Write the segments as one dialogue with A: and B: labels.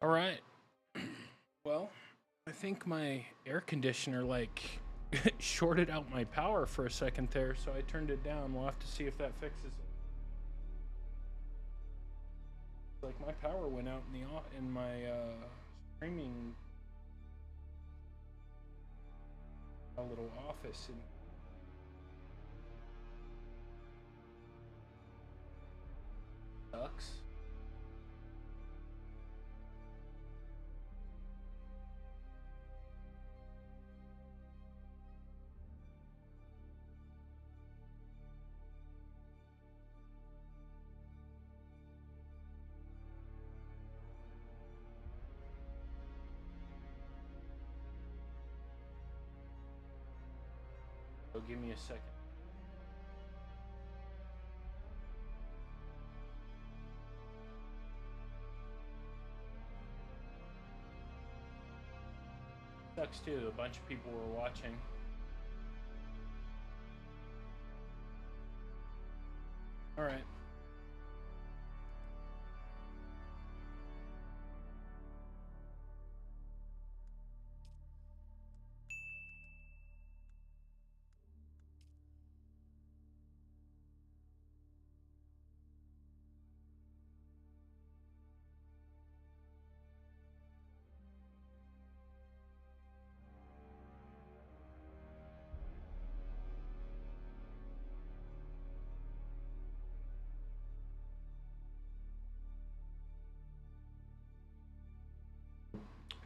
A: All right. Well, I think my air conditioner like shorted out my power for a second there, so I turned it down. We'll have to see if that fixes it. Like my power went out in my streaming a little office and sucks. So give me a second. Sucks too. A bunch of people were watching. All right.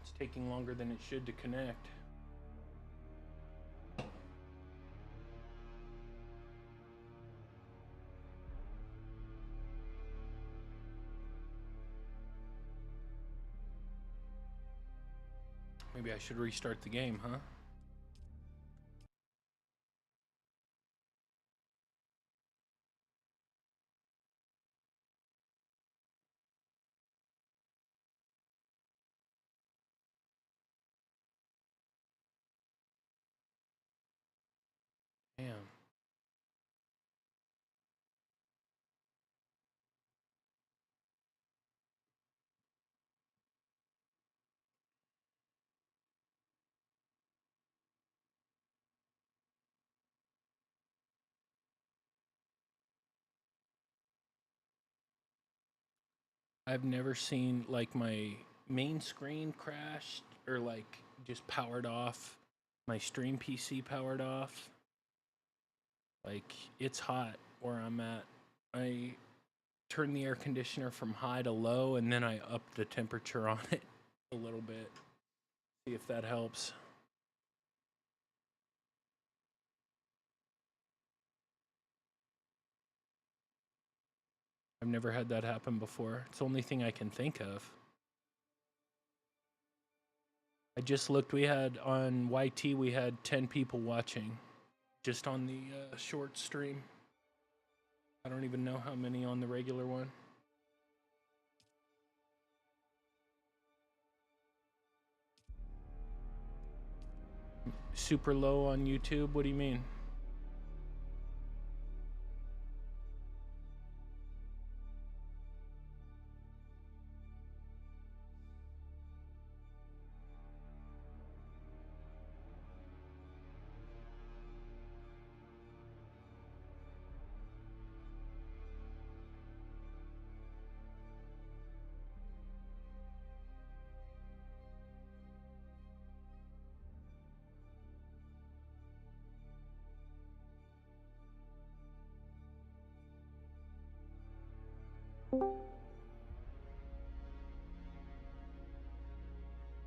A: It's taking longer than it should to connect. Maybe I should restart the game, huh? Damn. I've never seen like my main screen crashed or like just powered off. My stream PC powered off. Like it's hot where I'm at. I turn the air conditioner from high to low and then I up the temperature on it a little bit. See if that helps. I've never had that happen before. It's the only thing I can think of. I just looked. We had on YT, we had 10 people watching just on the short stream. I don't even know how many on the regular one. Super low on YouTube? What do you mean?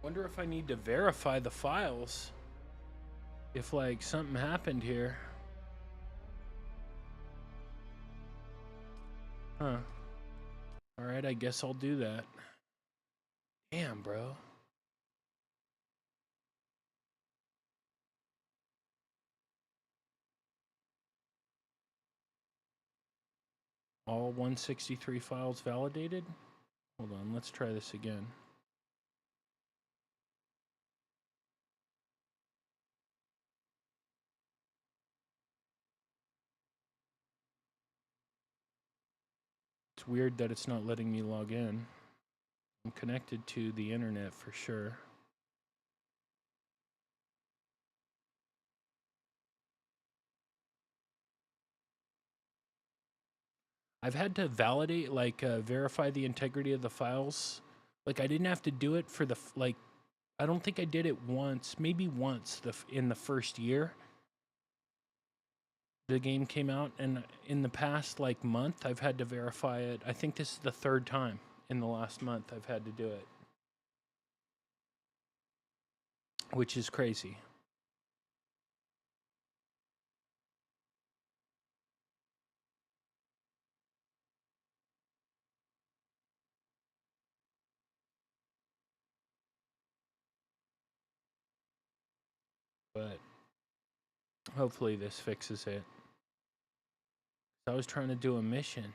A: Wonder if I need to verify the files. If like something happened here. Huh. Alright, I guess I'll do that. Damn, bro. All 163 files validated? Hold on, let's try this again. It's weird that it's not letting me log in. I'm connected to the internet for sure. I've had to validate, like, verify the integrity of the files. Like, I didn't have to do it for the, like, I don't think I did it once, maybe once in the first year the game came out. And in the past, like, month, I've had to verify it. I think this is the third time in the last month I've had to do it, which is crazy. But hopefully this fixes it. I was trying to do a mission.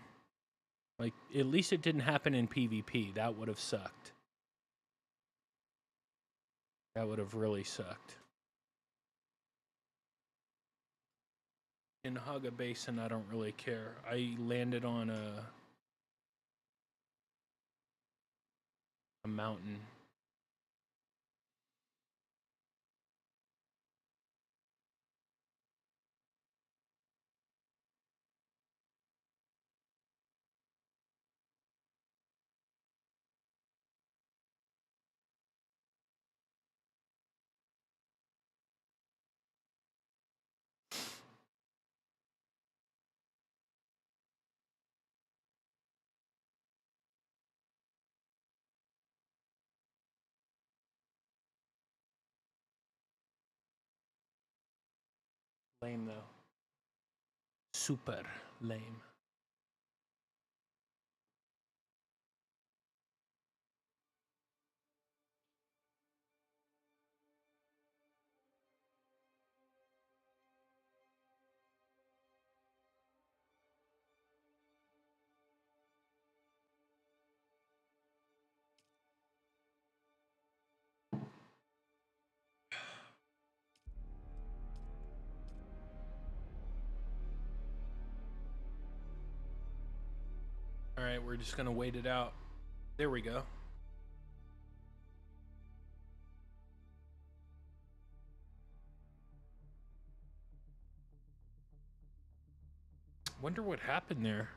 A: Like, at least it didn't happen in PvP. That would have sucked. That would have really sucked. In Haga Basin, I don't really care. I landed on a mountain. Lame, though. Super lame. All right, we're just going to wait it out. There we go. Wonder what happened there.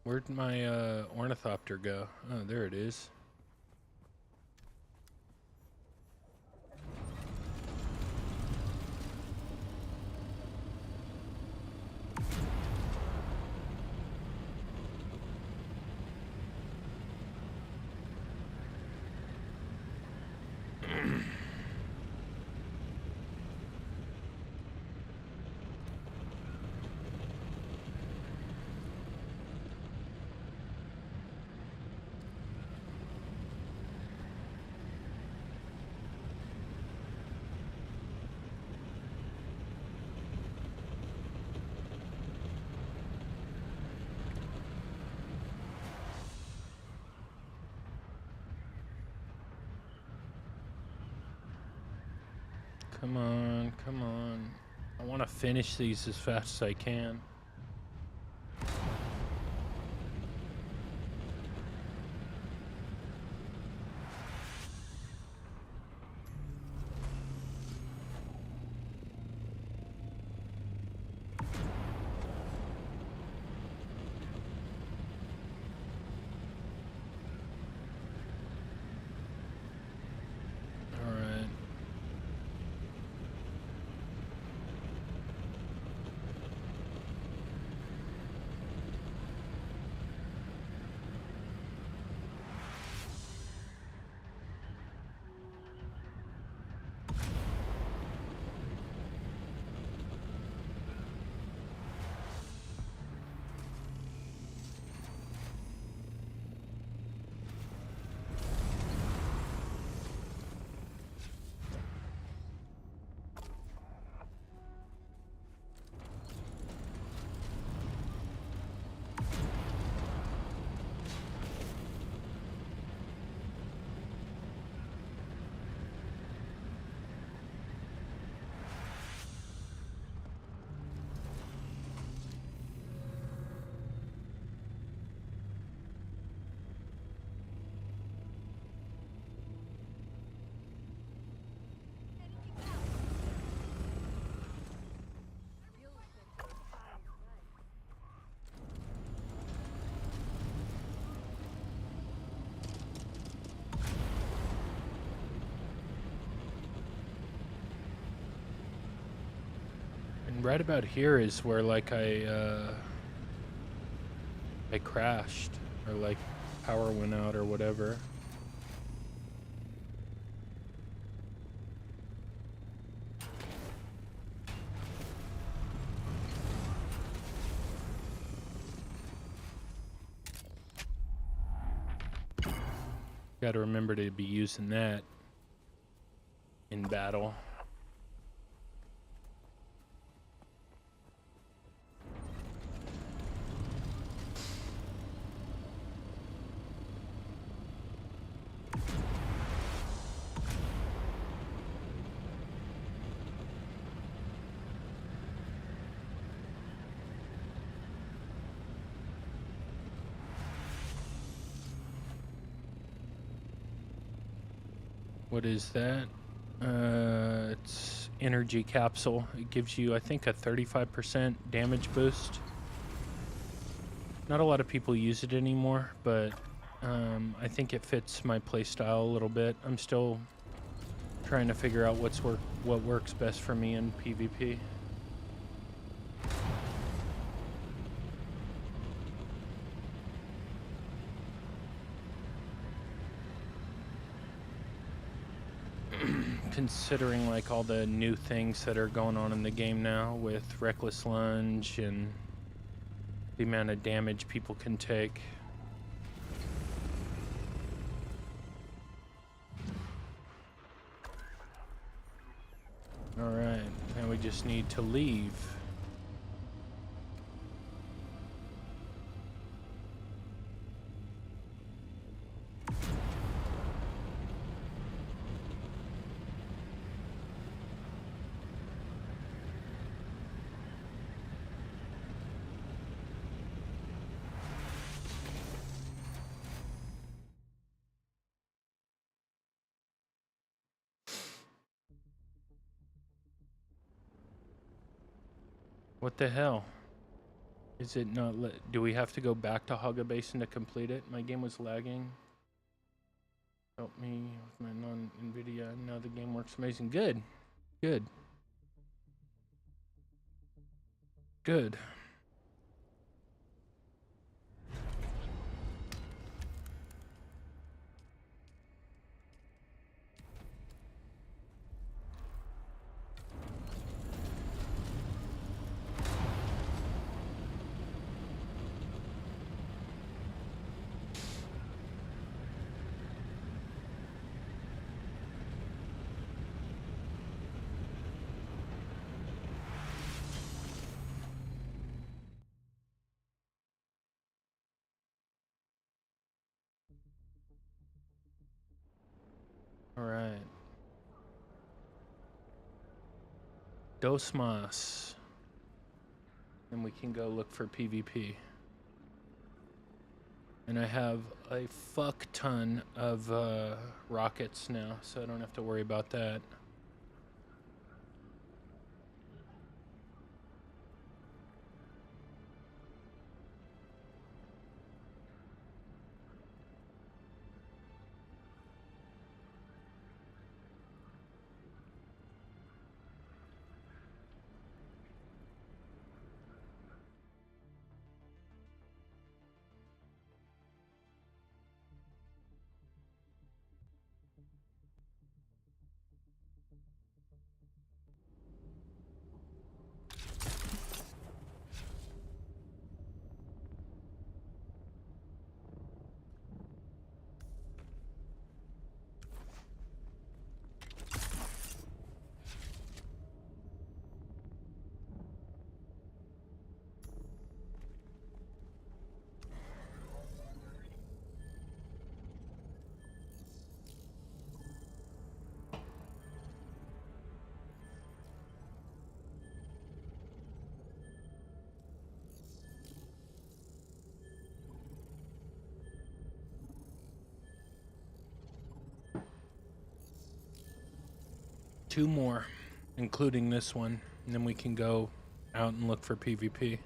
A: Where'd my ornithopter go? Oh, there it is. Come on, come on. I want to finish these as fast as I can. right about here is where like I crashed or like power went out or whatever. Got to remember to be using that in battle. What is that? It's energy capsule. It gives you, I think, a 35% damage boost. Not a lot of people use it anymore, but I think it fits my playstyle a little bit. I'm still trying to figure out what works best for me in PvP. Considering like all the new things that are going on in the game now with reckless lunge and the amount of damage people can take. All right, now we just need to leave. What the hell? Is it not do we have to go back to Haga Basin to complete it? My game was lagging. Help me with my non-NVIDIA. Now the game works amazing. Good. Good. Good. All right. Dos más. And we can go look for PvP. And I have a fuck ton of rockets now, so I don't have to worry about that. Two more, including this one, and then we can go out and look for PvP.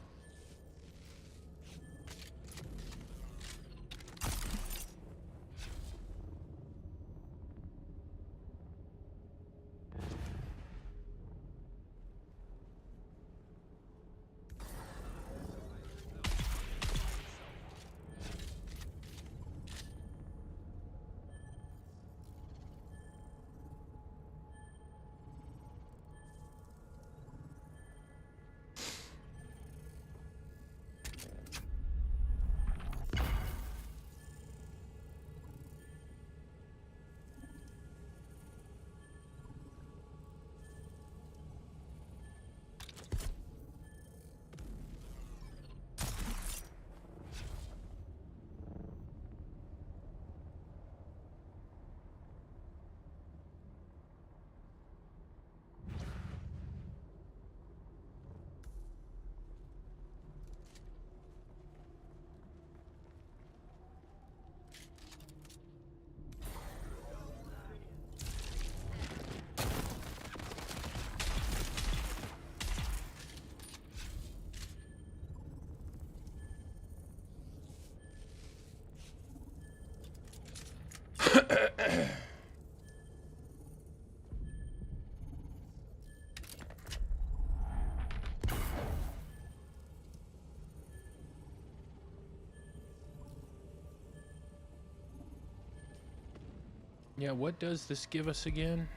A: Yeah, what does this give us again?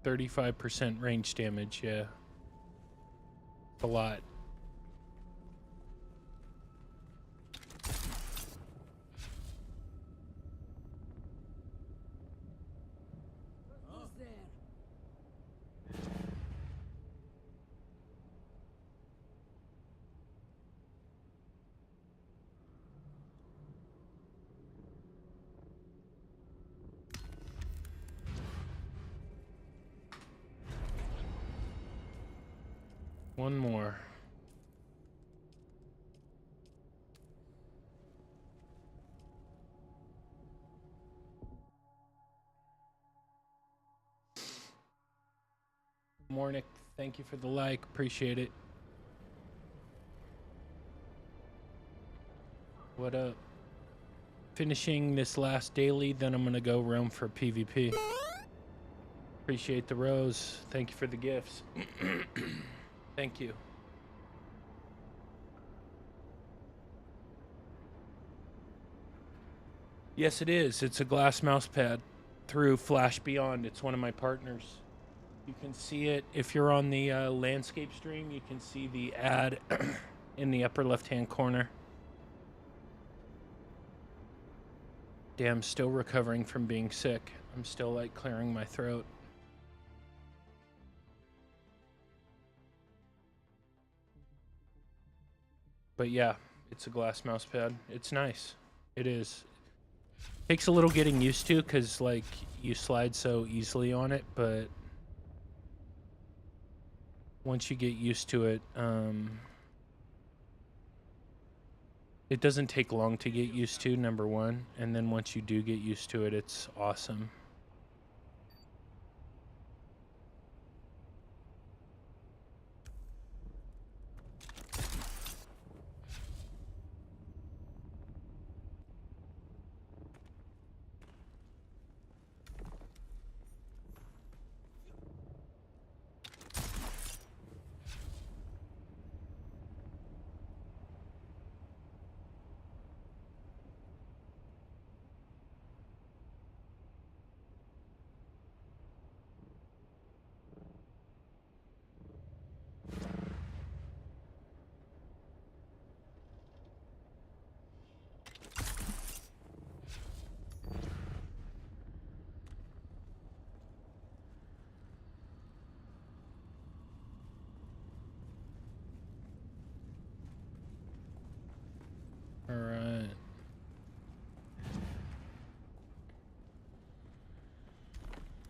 A: 35% range damage, yeah. A lot. One more. Mornick, thank you for the like. Appreciate it. What up? Finishing this last daily, then I'm gonna go roam for PvP. Appreciate the rose. Thank you for the gifts. Thank you. Yes, it is. It's a glass mouse pad through Flash Beyond. It's one of my partners. You can see it if you're on the landscape stream. You can see the ad in the upper left-hand corner. Damn, still recovering from being sick. I'm still like clearing my throat. But yeah, it's a glass mouse pad. It's nice. It is. Takes a little getting used to because like you slide so easily on it, but once you get used to it, it doesn't take long to get used to, number one, and then once you do get used to it, it's awesome. All right.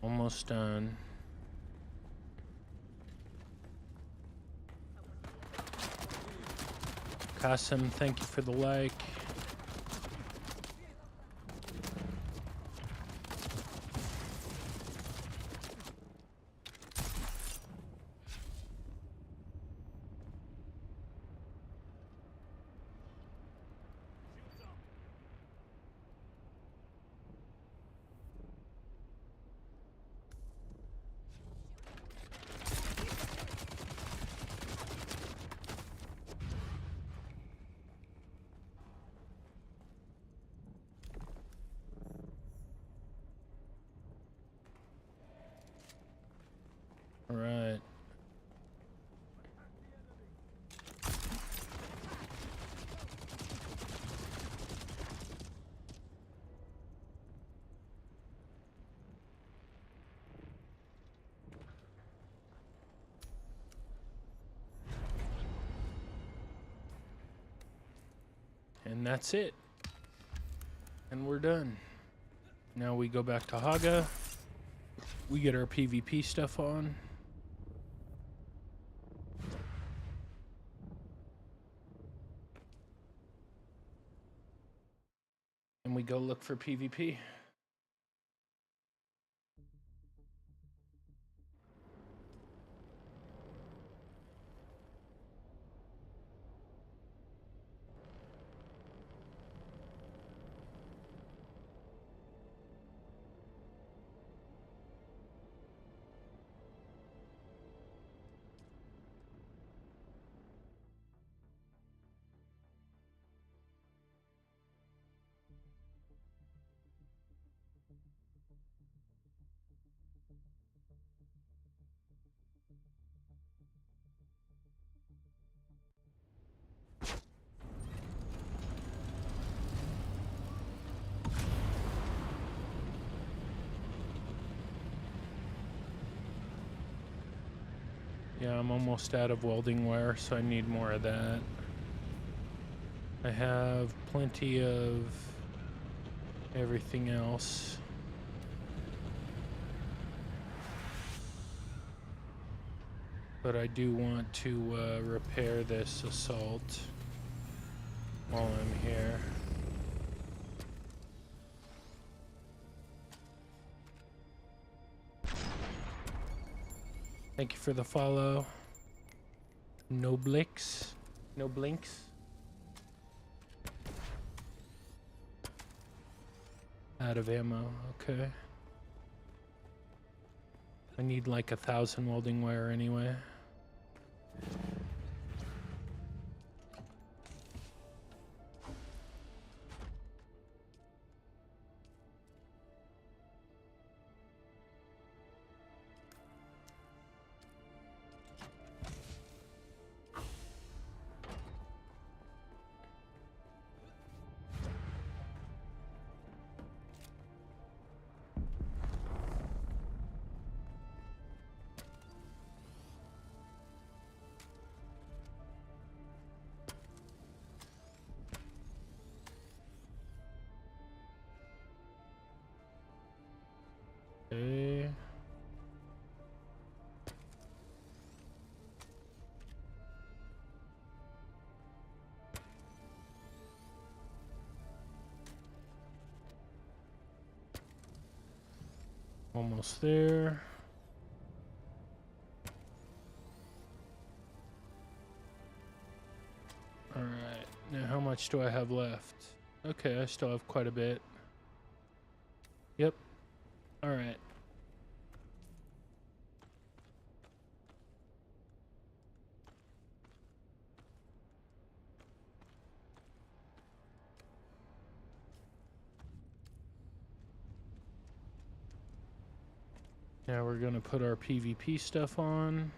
A: Almost done. Kasim, thank you for the like. All right. And that's it. And we're done. Now we go back to Haga. We get our PvP stuff on. And we go look for PvP. Yeah, I'm almost out of welding wire, so I need more of that. I have plenty of everything else. But I do want to repair this assault while I'm here. Thank you for the follow. No blinks. No blinks. Out of ammo, okay. I need like 1,000 welding wire anyway. Okay. Almost there. All right. Now how much do I have left? Okay, I still have quite a bit. Yep. All right. Now we're gonna put our PvP stuff on.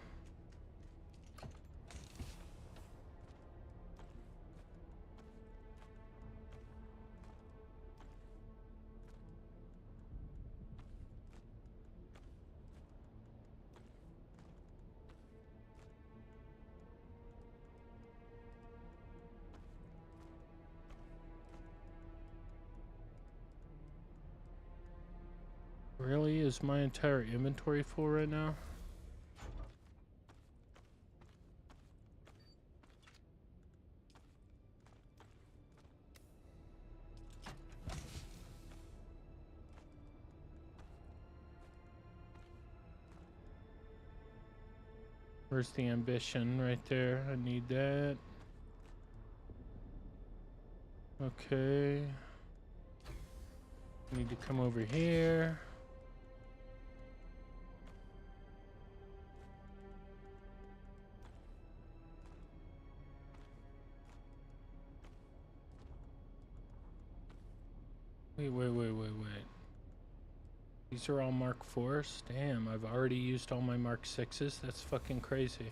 A: Really? Is my entire inventory full right now? Where's the ambition? Right there. I need that. Okay. Need to come over here. Wait. These are all Mark 4s? Damn, I've already used all my Mark 6s? That's fucking crazy.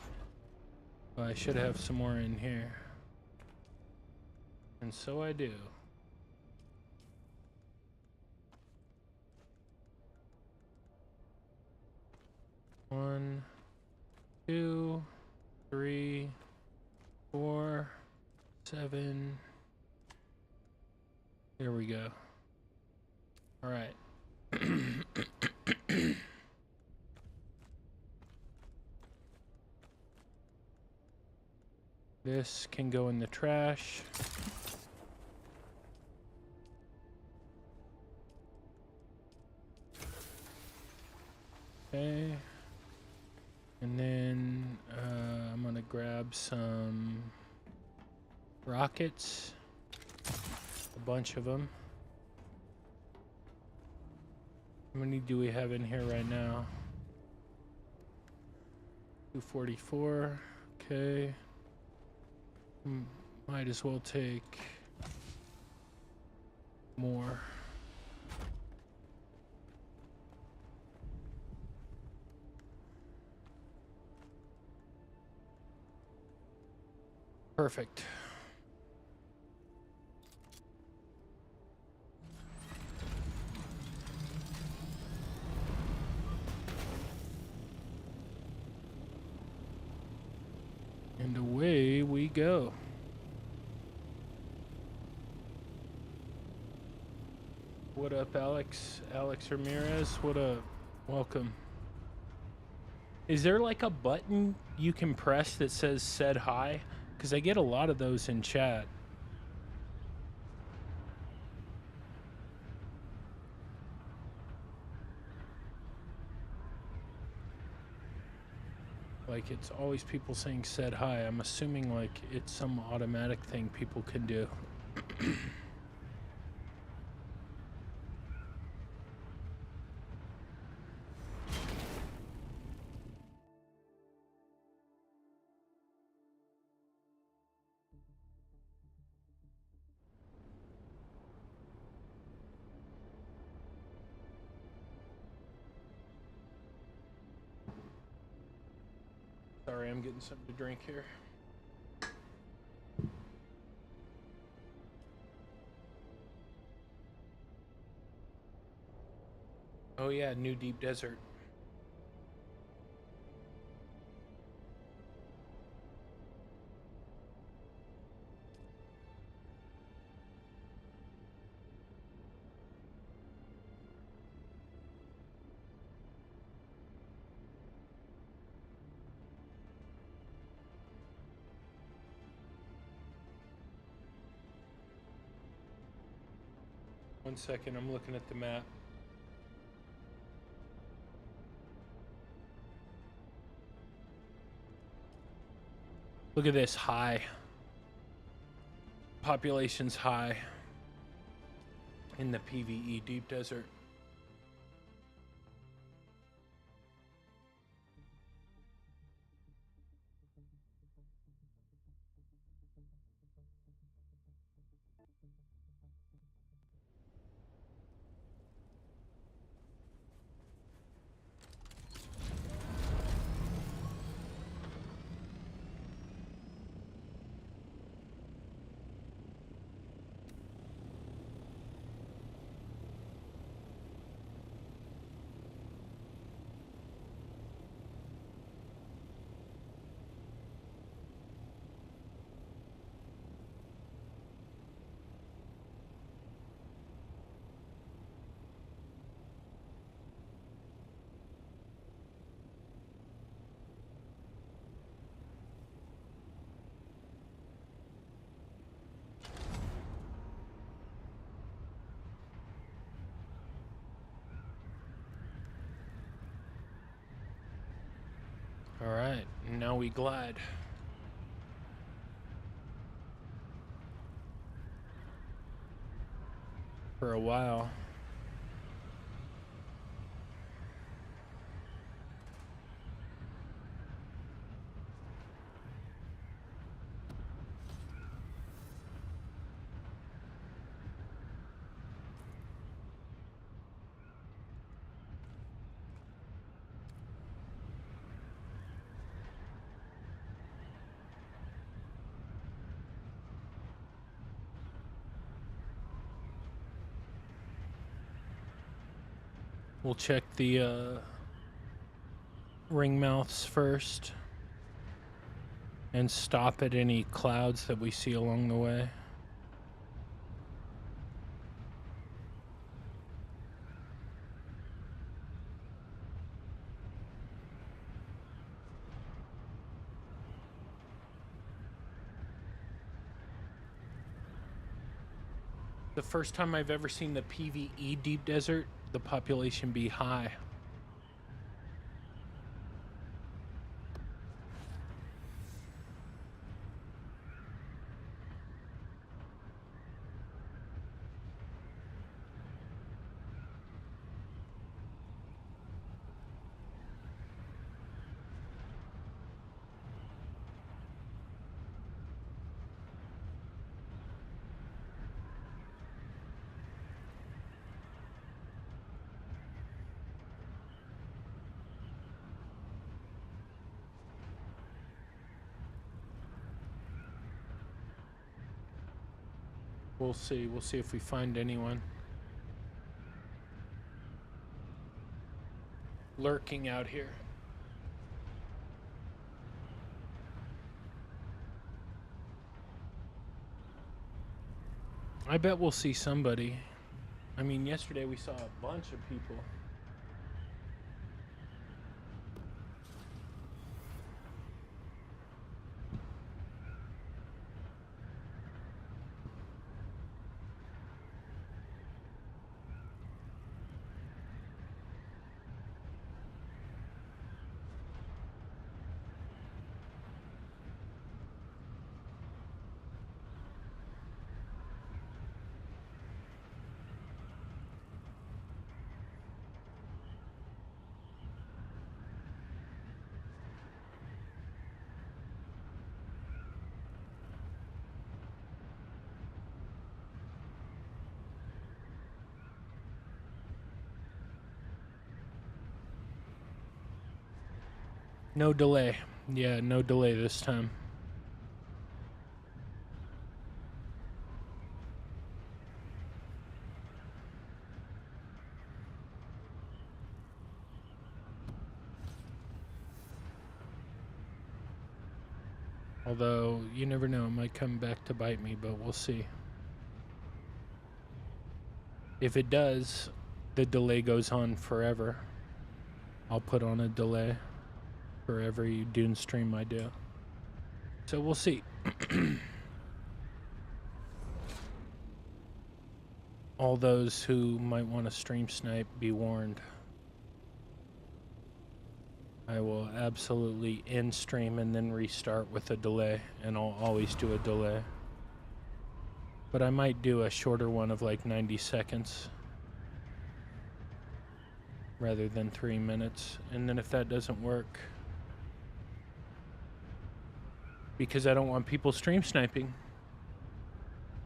A: Well, I should have some more in here. And so I do. One, 2, 3, 4, 7. Here we go. All right. This can go in the trash. Okay. And then I'm gonna grab some rockets, a bunch of them. How many do we have in here right now? 244. Okay. Might as well take more. Perfect. we go. What up, Alex? Alex Ramirez, what up? Welcome. Is there like a button you can press that says said hi? Because I get a lot of those in chat. Like, it's always people saying said hi. I'm assuming like it's some automatic thing people can do. Sorry, I'm getting something to drink here. Oh yeah, new deep desert. One second, I'm looking at the map. Look at this, high. Population's high in the PvE deep desert. All right, now we glide. For a while. We'll check the ring mouths first and stop at any clouds that we see along the way. The first time I've ever seen the PvE deep desert, the population be high. We'll see. We'll see if we find anyone lurking out here. I bet we'll see somebody. I mean, yesterday we saw a bunch of people. No delay. Yeah, no delay this time. Although, you never know, it might come back to bite me, but we'll see. If it does, the delay goes on forever. I'll put on a delay for every Dune stream I do. So we'll see. All those who might want to stream snipe, be warned. I will absolutely end stream and then restart with a delay, and I'll always do a delay. But I might do a shorter one of like 90 seconds rather than 3 minutes. And then if that doesn't work, because I don't want people stream sniping.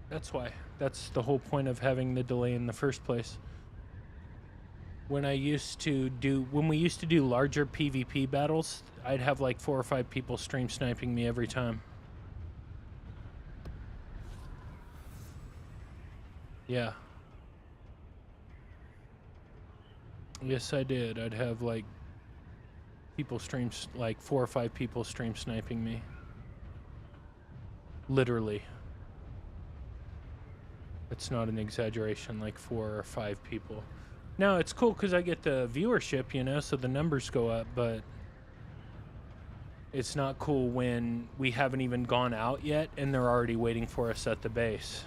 A: That's why. That's the whole point of having the delay in the first place. When we used to do larger PvP battles, I'd have like 4 or 5 people stream sniping me every time. Yeah. Yes, I did. I'd have like like 4 or 5 people stream sniping me. Literally. It's not an exaggeration, like 4 or 5 people. Now, it's cool because I get the viewership, you know, so the numbers go up, but it's not cool when we haven't even gone out yet and they're already waiting for us at the base.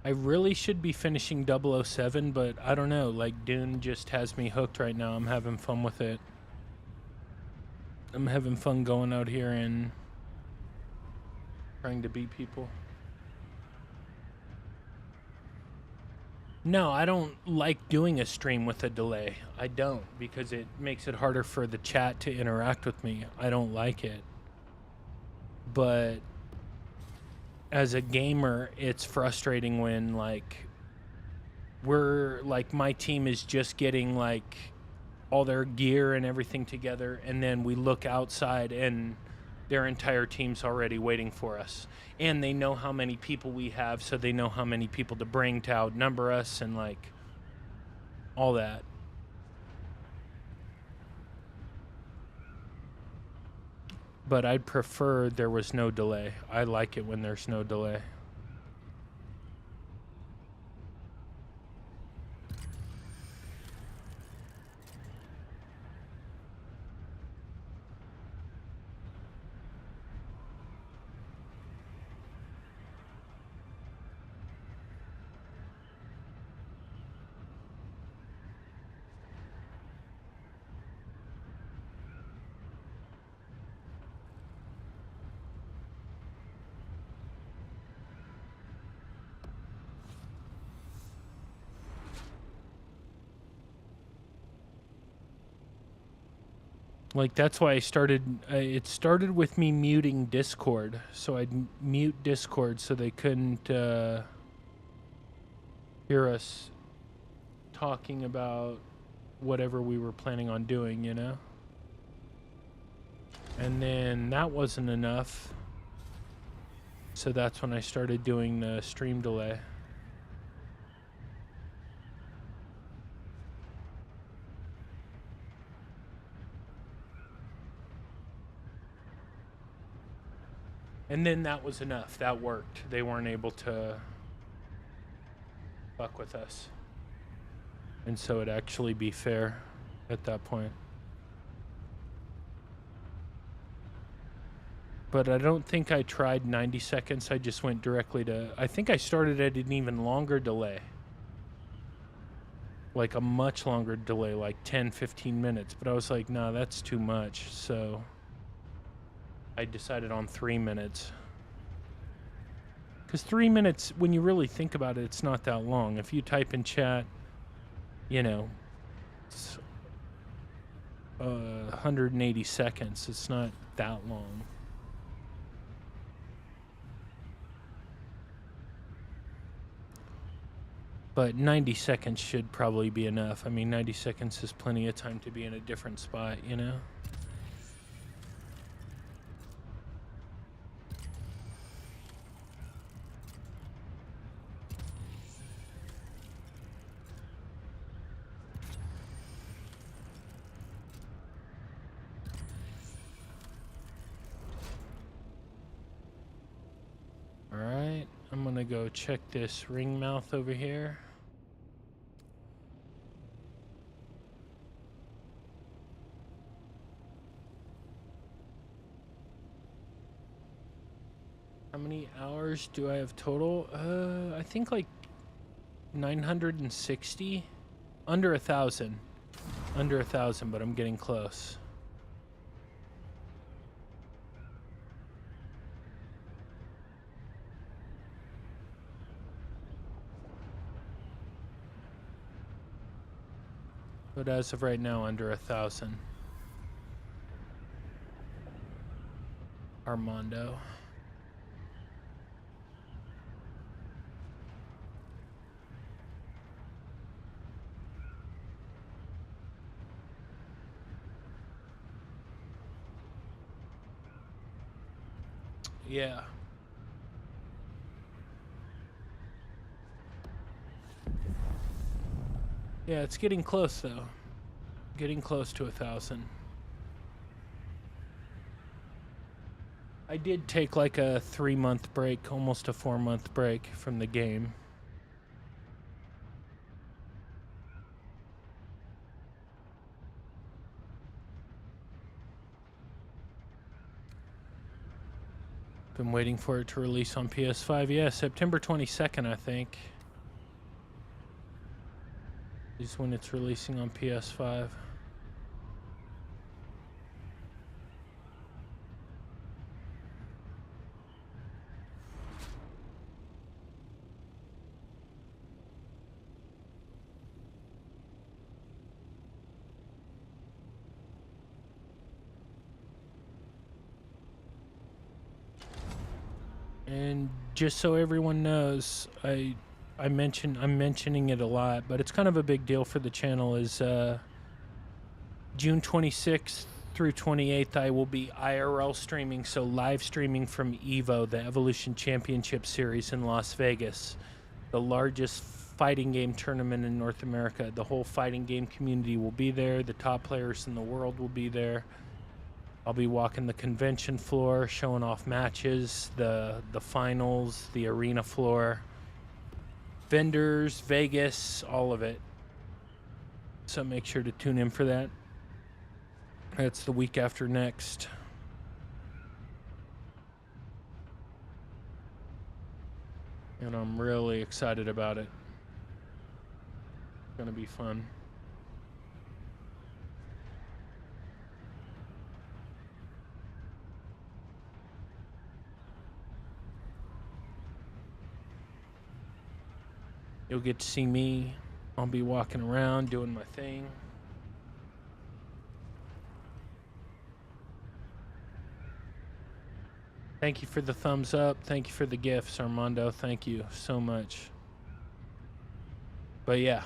A: I really should be finishing 007, but I don't know. Like, Dune just has me hooked right now. I'm having fun with it. I'm having fun going out here and trying to beat people. No, I don't like doing a stream with a delay. I don't, because it makes it harder for the chat to interact with me. I don't like it. But as a gamer, it's frustrating when, like, my team is just getting, like, all their gear and everything together, and then we look outside and their entire team's already waiting for us. And they know how many people we have, so they know how many people to bring to outnumber us and, like, all that. But I'd prefer there was no delay. I like it when there's no delay. Like, that's why I started, it started with me muting Discord. So I'd mute Discord so they couldn't hear us talking about whatever we were planning on doing, you know? And then that wasn't enough. So that's when I started doing the stream delay. And then that was enough. That worked. They weren't able to fuck with us. And so it'd actually be fair at that point. But I don't think I tried 90 seconds. I just went directly to... I think I started at an even longer delay. Like a much longer delay, like 10, 15 minutes. But I was like, nah, that's too much. So I decided on 3 minutes. Because 3 minutes, when you really think about it, it's not that long. If you type in chat, you know, it's 180 seconds. It's not that long. But 90 seconds should probably be enough. I mean, 90 seconds is plenty of time to be in a different spot, you know? Alright, I'm gonna go check this ring mouth over here. How many hours do I have total? I think like 960. Under 1,000. Under 1,000, but I'm getting close. But as of right now, under 1,000. Armando. Yeah. Yeah, it's getting close though. Getting close to 1,000. I did take like a 3-month break, almost a 4-month break from the game. Been waiting for it to release on PS5. Yeah, September 22nd, I think, is when it's releasing on PS5. And just so everyone knows, I'm mentioning it a lot, but it's kind of a big deal for the channel. Is June 26th through 28th, I will be IRL streaming, so live streaming from EVO, the Evolution Championship Series in Las Vegas, the largest fighting game tournament in North America. The whole fighting game community will be there. The top players in the world will be there. I'll be walking the convention floor, showing off matches, the finals, the arena floor, vendors, Vegas, all of it. So make sure to tune in for that. That's the week after next. And I'm really excited about it. It's gonna be fun. You'll get to see me. I'll be walking around doing my thing. Thank you for the thumbs up. Thank you for the gifts, Armando. Thank you so much. But yeah,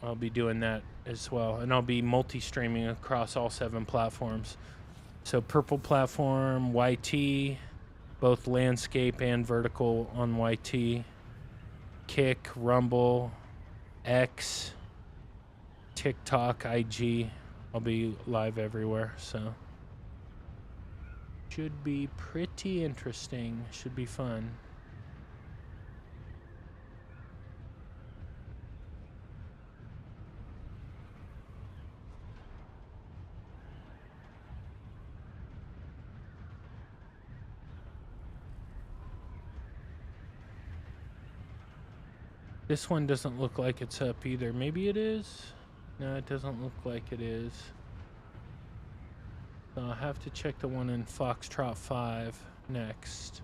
A: I'll be doing that as well. And I'll be multi-streaming across all 7 platforms. So Purple platform, YT, both landscape and vertical on YT, Kick, Rumble, X, TikTok, IG. I'll be live everywhere, so should be pretty interesting. Should be fun. This one doesn't look like it's up either. Maybe it is? No, it doesn't look like it is. So I'll have to check the one in Foxtrot 5 next.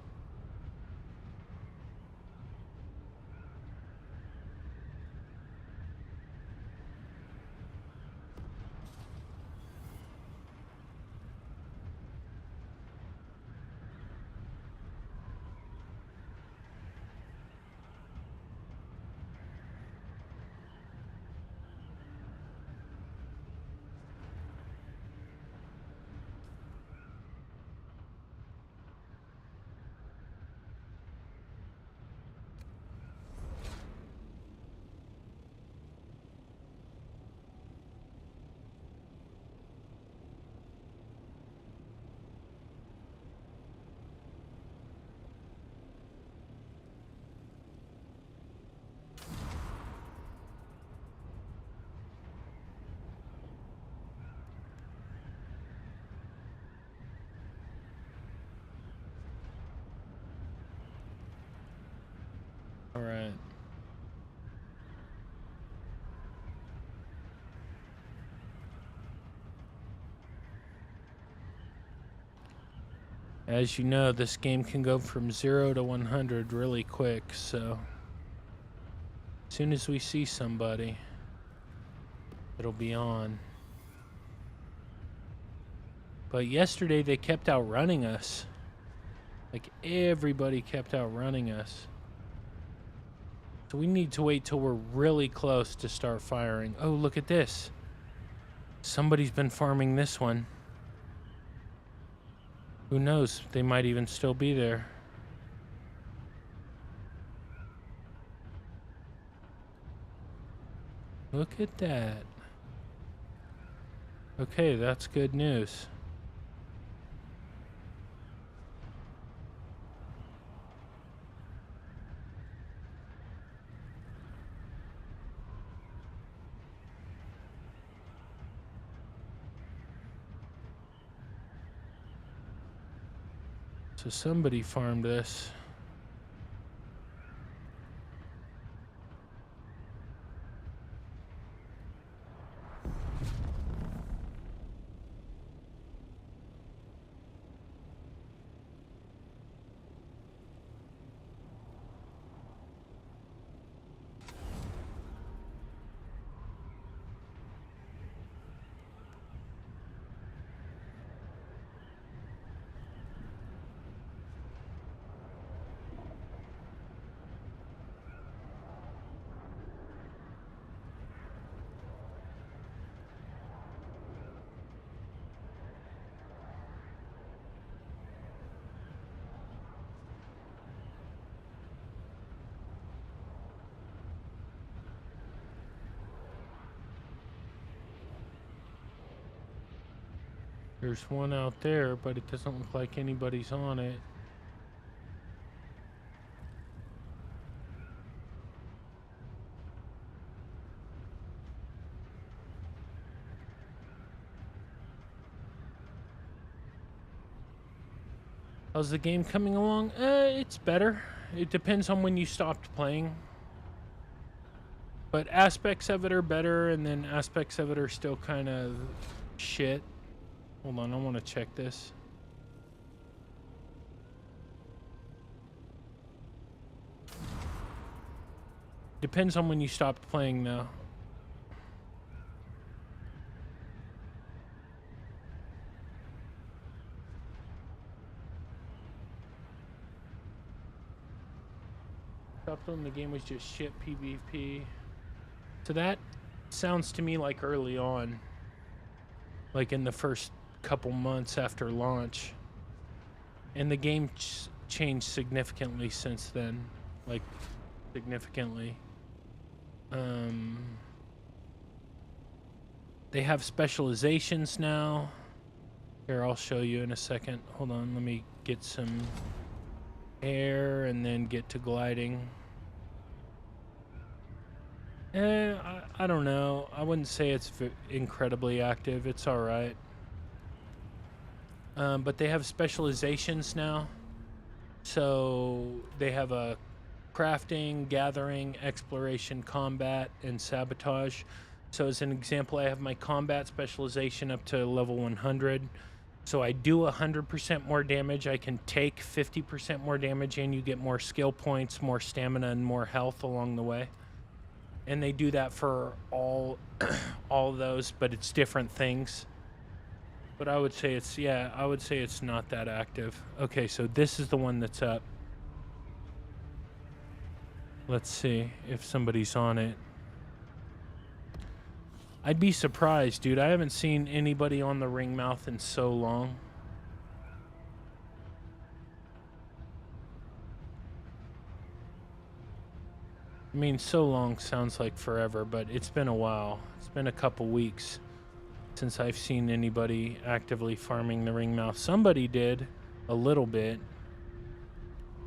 A: All right. As you know, this game can go from 0 to 100 really quick, so as soon as we see somebody, it'll be on. But yesterday they kept outrunning us. Like everybody kept outrunning us. So we need to wait till we're really close to start firing. Oh, look at this. Somebody's been farming this one. Who knows? They might even still be there. Look at that. Okay, that's good news. So somebody farmed this. There's one out there, but it doesn't look like anybody's on it. How's the game coming along? It's better. It depends on when you stopped playing. But aspects of it are better, and then aspects of it are still kind of shit. Hold on, I want to check this. Depends on when you stopped playing, though. Stopped when the game was just shit PvP. So that sounds to me like early on, like in the first couple months after launch. And the game changed significantly since then, like significantly. They have specializations now. Here, I'll show you in a second. Hold on, let me get some air and then get to gliding. I don't know. I wouldn't say it's incredibly active. It's all right. But they have specializations now. So they have a crafting, gathering, exploration, combat, and sabotage. So as an example, I have my combat specialization up to level 100. So I do 100% more damage. I can take 50% more damage, and you get more skill points, more stamina, and more health along the way. And they do that for all those, but it's different things. But I would say it's not that active. Okay, so this is the one that's up. Let's see if somebody's on it. I'd be surprised, dude. I haven't seen anybody on the Ringmouth in so long. I mean, so long sounds like forever, but it's been a while. It's been a couple weeks since I've seen anybody actively farming the Ringmouth. Somebody did a little bit.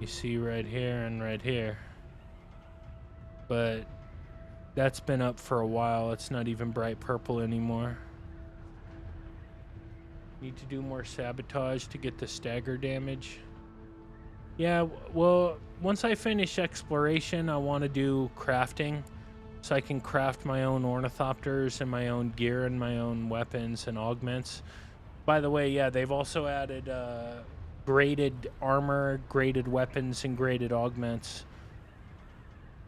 A: You see right here and right here. But that's been up for a while. It's not even bright purple anymore. Need to do more sabotage to get the stagger damage. Yeah, well, once I finish exploration, I want to do crafting. So I can craft my own ornithopters and my own gear and my own weapons and augments. By the way, yeah, they've also added graded armor, graded weapons, and graded augments.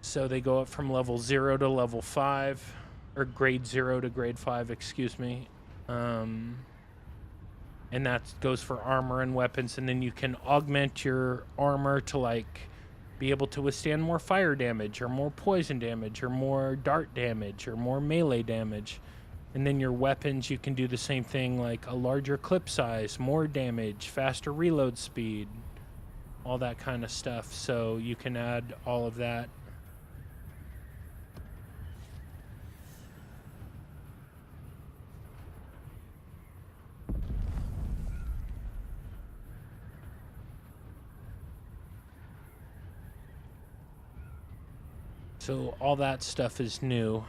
A: So they go up from level 0 to level 5, or grade 0 to grade 5, excuse me. And that goes for armor and weapons, and then you can augment your armor to like be able to withstand more fire damage or more poison damage or more dart damage or more melee damage. And then your weapons, you can do the same thing, like a larger clip size, more damage, faster reload speed, all that kind of stuff. So you can add all of that. So all that stuff is new.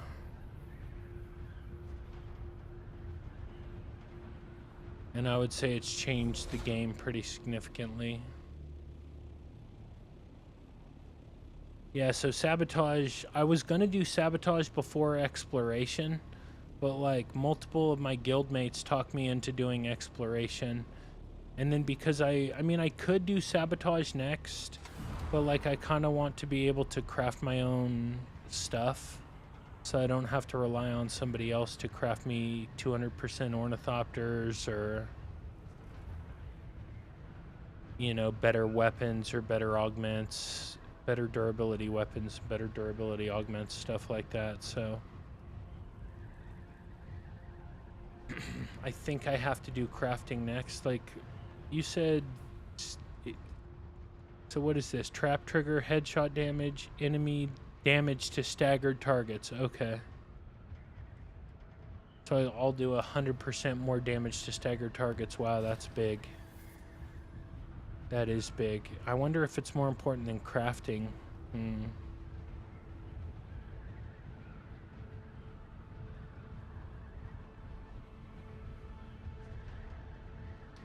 A: And I would say it's changed the game pretty significantly. Yeah, so sabotage, I was going to do sabotage before exploration, but like multiple of my guildmates talked me into doing exploration. And then because I mean, I could do sabotage next, but like I kind of want to be able to craft my own stuff, so I don't have to rely on somebody else to craft me 200% ornithopters or, you know, better weapons or better augments, better durability weapons, better durability augments, stuff like that. So I think I have to do crafting next. Like you said, so what is this? Trap trigger, headshot damage, enemy damage to staggered targets. Okay. So I'll do 100% more damage to staggered targets. Wow, that's big. That is big. I wonder if it's more important than crafting.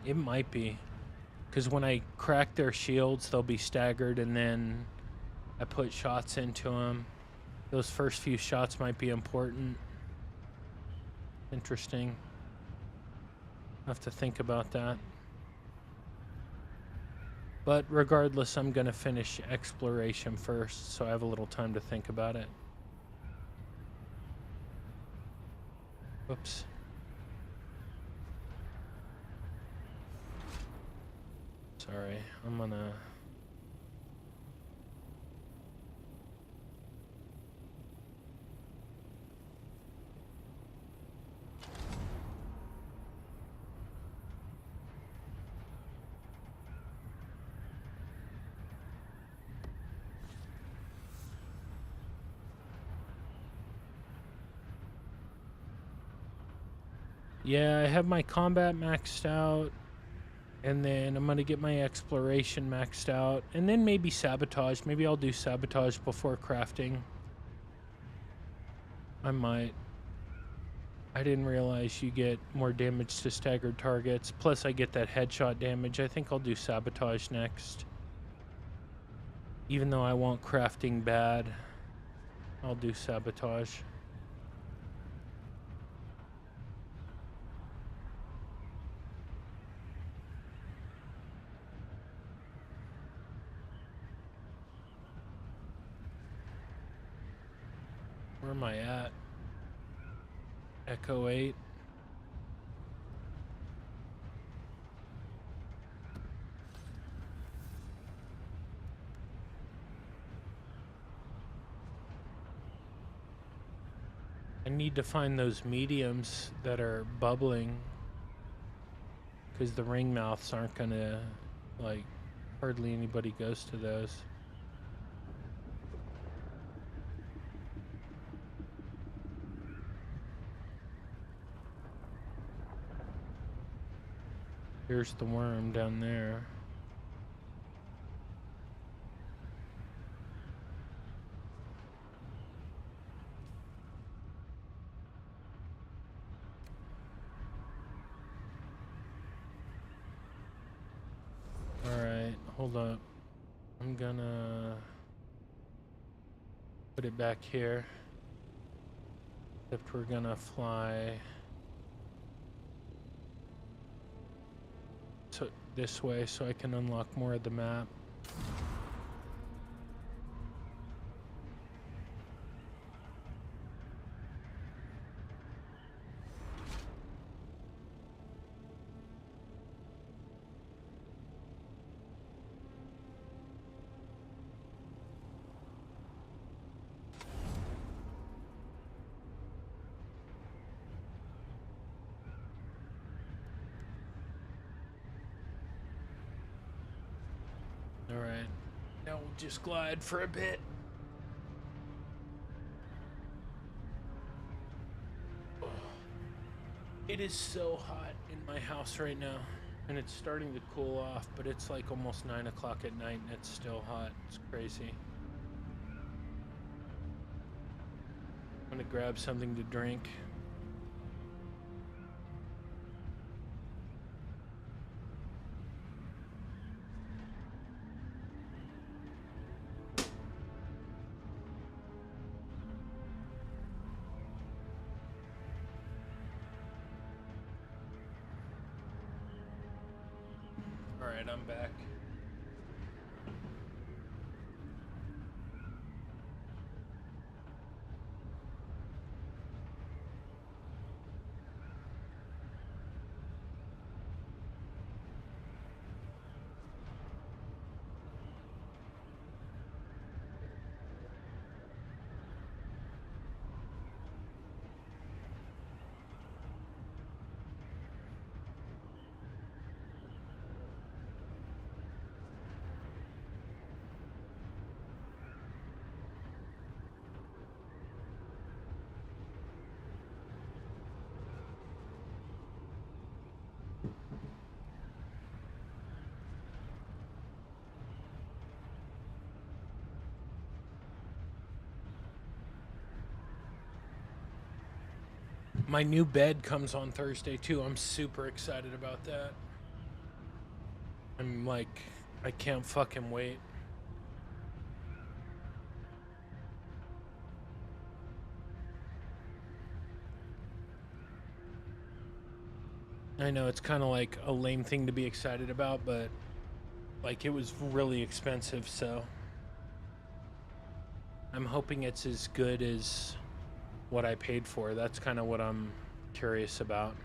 A: It might be. Because when I crack their shields, they'll be staggered, and then I put shots into them. Those first few shots might be important. Interesting. I have to think about that. But regardless, I'm going to finish exploration first, so I have a little time to think about it. Whoops. Sorry, I'm gonna... Yeah, I have my combat maxed out, and then I'm gonna get my exploration maxed out, and then maybe sabotage. Maybe I'll do sabotage before crafting. I might. I didn't realize you get more damage to staggered targets. Plus, I get that headshot damage. I think I'll do sabotage next. Even though I want crafting bad, I'll do sabotage. Where am I at? Echo 8. I need to find those mediums that are bubbling, because the ring mouths aren't gonna, like, hardly anybody goes to those. Here's the worm down there. Alright, hold up. I'm gonna put it back here. Except we're gonna fly this way so I can unlock more of the map. Alright, now we'll just glide for a bit. It is so hot in my house right now, and it's starting to cool off, but it's like almost 9 o'clock at night and it's still hot. It's crazy. I'm gonna grab something to drink. Alright, I'm back. My new bed comes on Thursday too. I'm super excited about that. I'm like, I can't fucking wait. I know it's kind of like a lame thing to be excited about, but like it was really expensive, so I'm hoping it's as good as what I paid for. That's kind of what I'm curious about,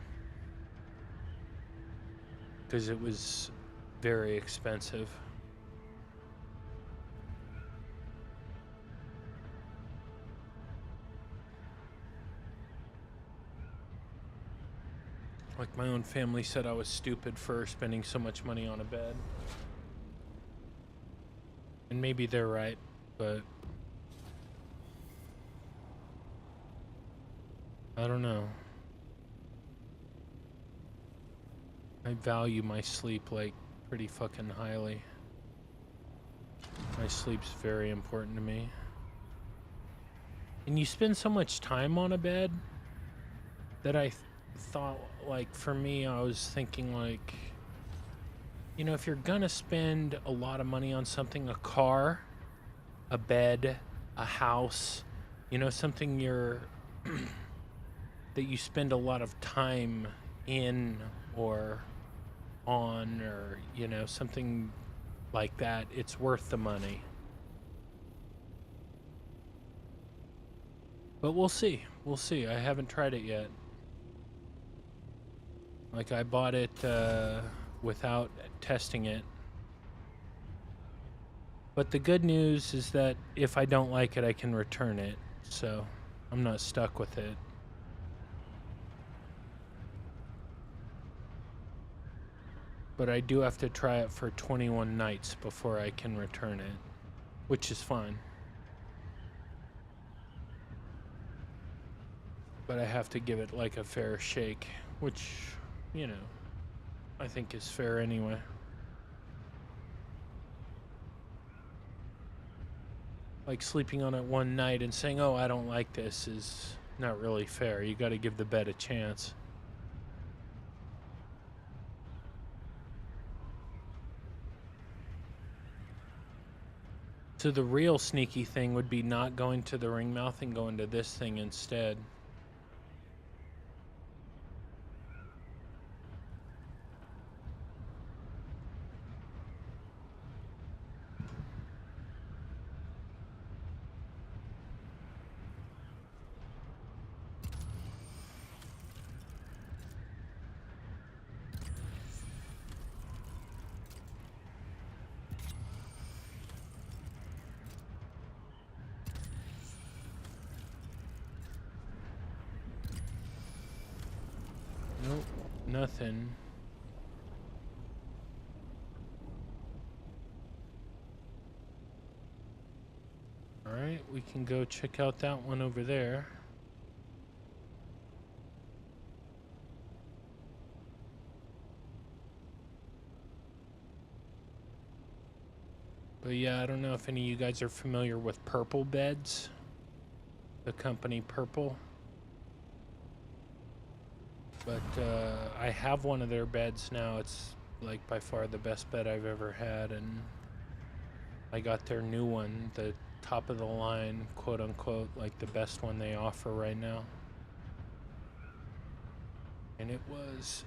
A: because it was very expensive. Like my own family said I was stupid for spending so much money on a bed. And maybe they're right, but I don't know. I value my sleep like pretty fucking highly. My sleep's very important to me. And you spend so much time on a bed that I thought, like, for me, I was thinking, like, you know, if you're gonna spend a lot of money on something, a car, a bed, a house, you know, something that you spend a lot of time in or on, or, you know, something like that, it's worth the money. But we'll see. We'll see. I haven't tried it yet. Like, I bought it without testing it. But the good news is that if I don't like it, I can return it. So I'm not stuck with it. But I do have to try it for 21 nights before I can return it, which is fine. But I have to give it like a fair shake, which, you know, I think is fair anyway. Like, sleeping on it one night and saying, oh, I don't like this, is not really fair. You got to give the bed a chance. So the real sneaky thing would be not going to the ring mouth and going to this thing instead. Nope, nothing. Alright, we can go check out that one over there. But yeah, I don't know if any of you guys are familiar with Purple Beds. The company Purple. But I have one of their beds now. It's like by far the best bed I've ever had, and I got their new one, the top of the line, quote unquote, like the best one they offer right now. And it was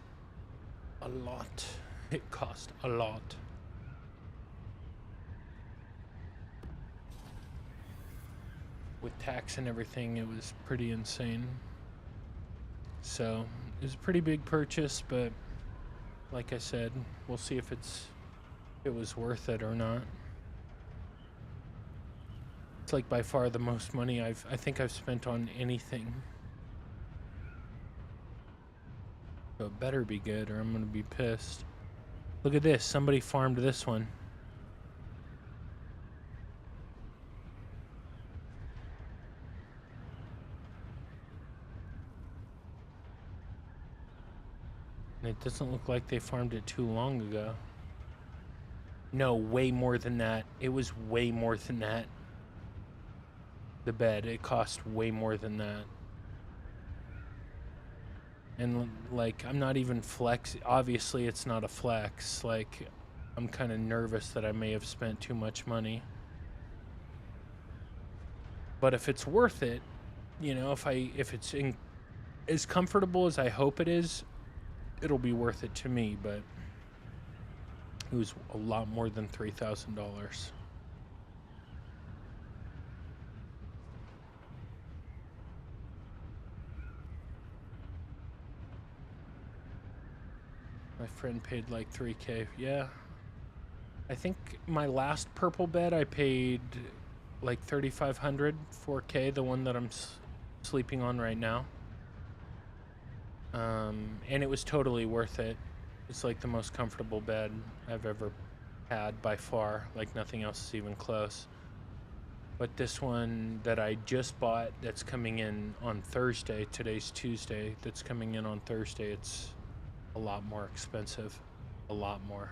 A: a lot. It cost a lot. With tax and everything, it was pretty insane. So it was a pretty big purchase, but like I said, we'll see if it was worth it or not. It's like by far the most money I think I've spent on anything. So it better be good or I'm gonna be pissed. Look at this, somebody farmed this one. And it doesn't look like they farmed it too long ago. No, way more than that. It was way more than that. The bed, it cost way more than that. And like, I'm not even flex. Obviously, it's not a flex. Like, I'm kind of nervous that I may have spent too much money. But if it's worth it, you know, if it's as comfortable as I hope it is, it'll be worth it to me. But it was a lot more than $3,000. My friend paid like $3K. Yeah. I think my last purple bed I paid like $3,500, $4K, the one that I'm sleeping on right now. And it was totally worth it. It's like the most comfortable bed I've ever had by far. Like nothing else is even close. But this one that I just bought that's coming in on Thursday, today's Tuesday, that's coming in on Thursday, it's a lot more expensive. A lot more.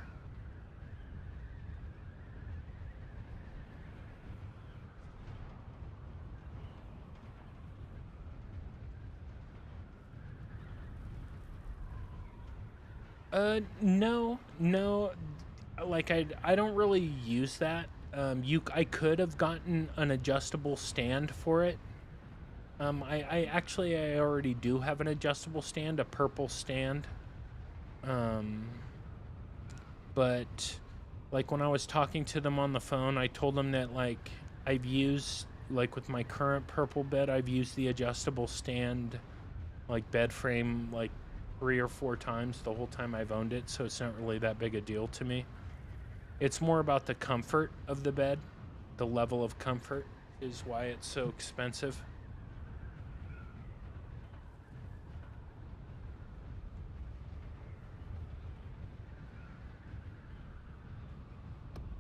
A: No, no. Like I don't really use that. I could have gotten an adjustable stand for it. I already do have an adjustable stand, a purple stand. But like when I was talking to them on the phone, I told them that like I've used, like with my current purple bed, I've used the adjustable stand, like bed frame, like 3 or 4 times the whole time I've owned it, so it's not really that big a deal to me. It's more about the comfort of the bed. The level of comfort is why it's so expensive.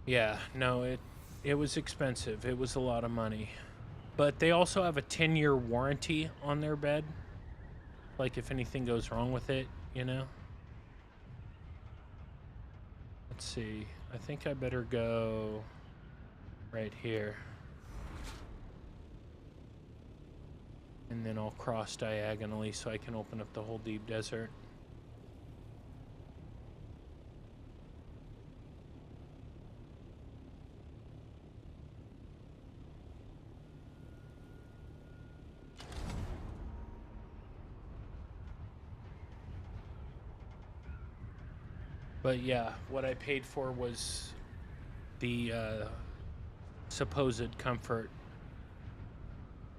A: Yeah, no, it was expensive. It was a lot of money. But they also have a 10-year warranty on their bed. Like if anything goes wrong with it, you know? Let's see. I think I better go right here. And then I'll cross diagonally so I can open up the whole deep desert. But yeah, what I paid for was the supposed comfort.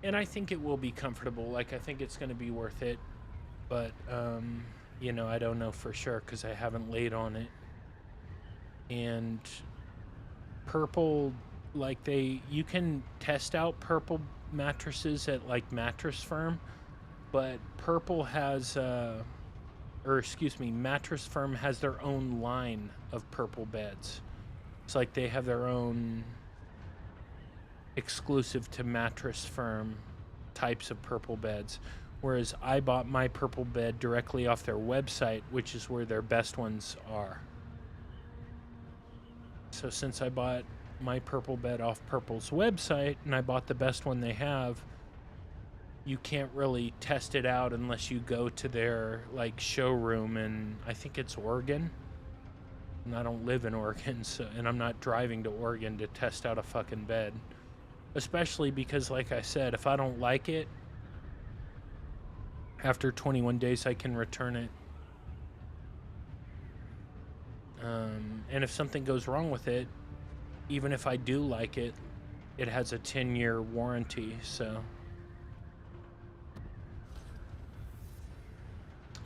A: And I think it will be comfortable. Like, I think it's going to be worth it. But, you know, I don't know for sure because I haven't laid on it. And purple, like, you can test out purple mattresses at, like, Mattress Firm. But purple has, Mattress Firm has their own line of purple beds. It's like they have their own exclusive to Mattress Firm types of purple beds, whereas I bought my purple bed directly off their website, which is where their best ones are. So since I bought my purple bed off Purple's website and I bought the best one they have, you can't really test it out unless you go to their like showroom, and I think it's Oregon. And I don't live in Oregon, and I'm not driving to Oregon to test out a fucking bed. Especially because, like I said, if I don't like it, after 21 days I can return it. And if something goes wrong with it, even if I do like it, it has a 10-year warranty, so.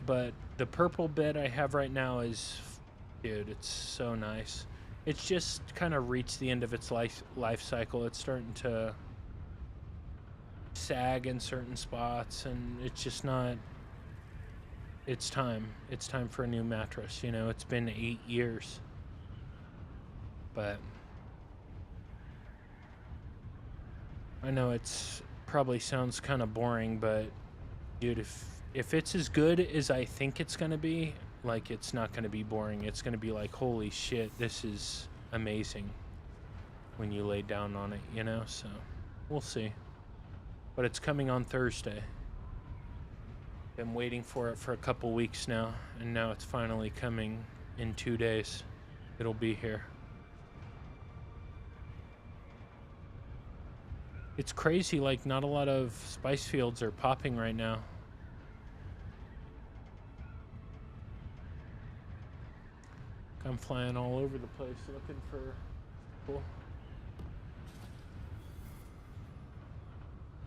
A: But the purple bed I have right now is, dude, it's so nice. It's just kind of reached the end of its life cycle. It's starting to sag in certain spots, and it's just not. It's time. It's time for a new mattress. You know, it's been 8 years. But I know it's probably sounds kind of boring, but dude, if it's as good as I think it's gonna be, like, it's not going to be boring. It's going to be like, holy shit, this is amazing when you lay down on it, you know? So, we'll see. But it's coming on Thursday. Been waiting for it for a couple weeks now, and now it's finally coming in 2 days. It'll be here. It's crazy, like, not a lot of spice fields are popping right now. I'm flying all over the place looking for cool.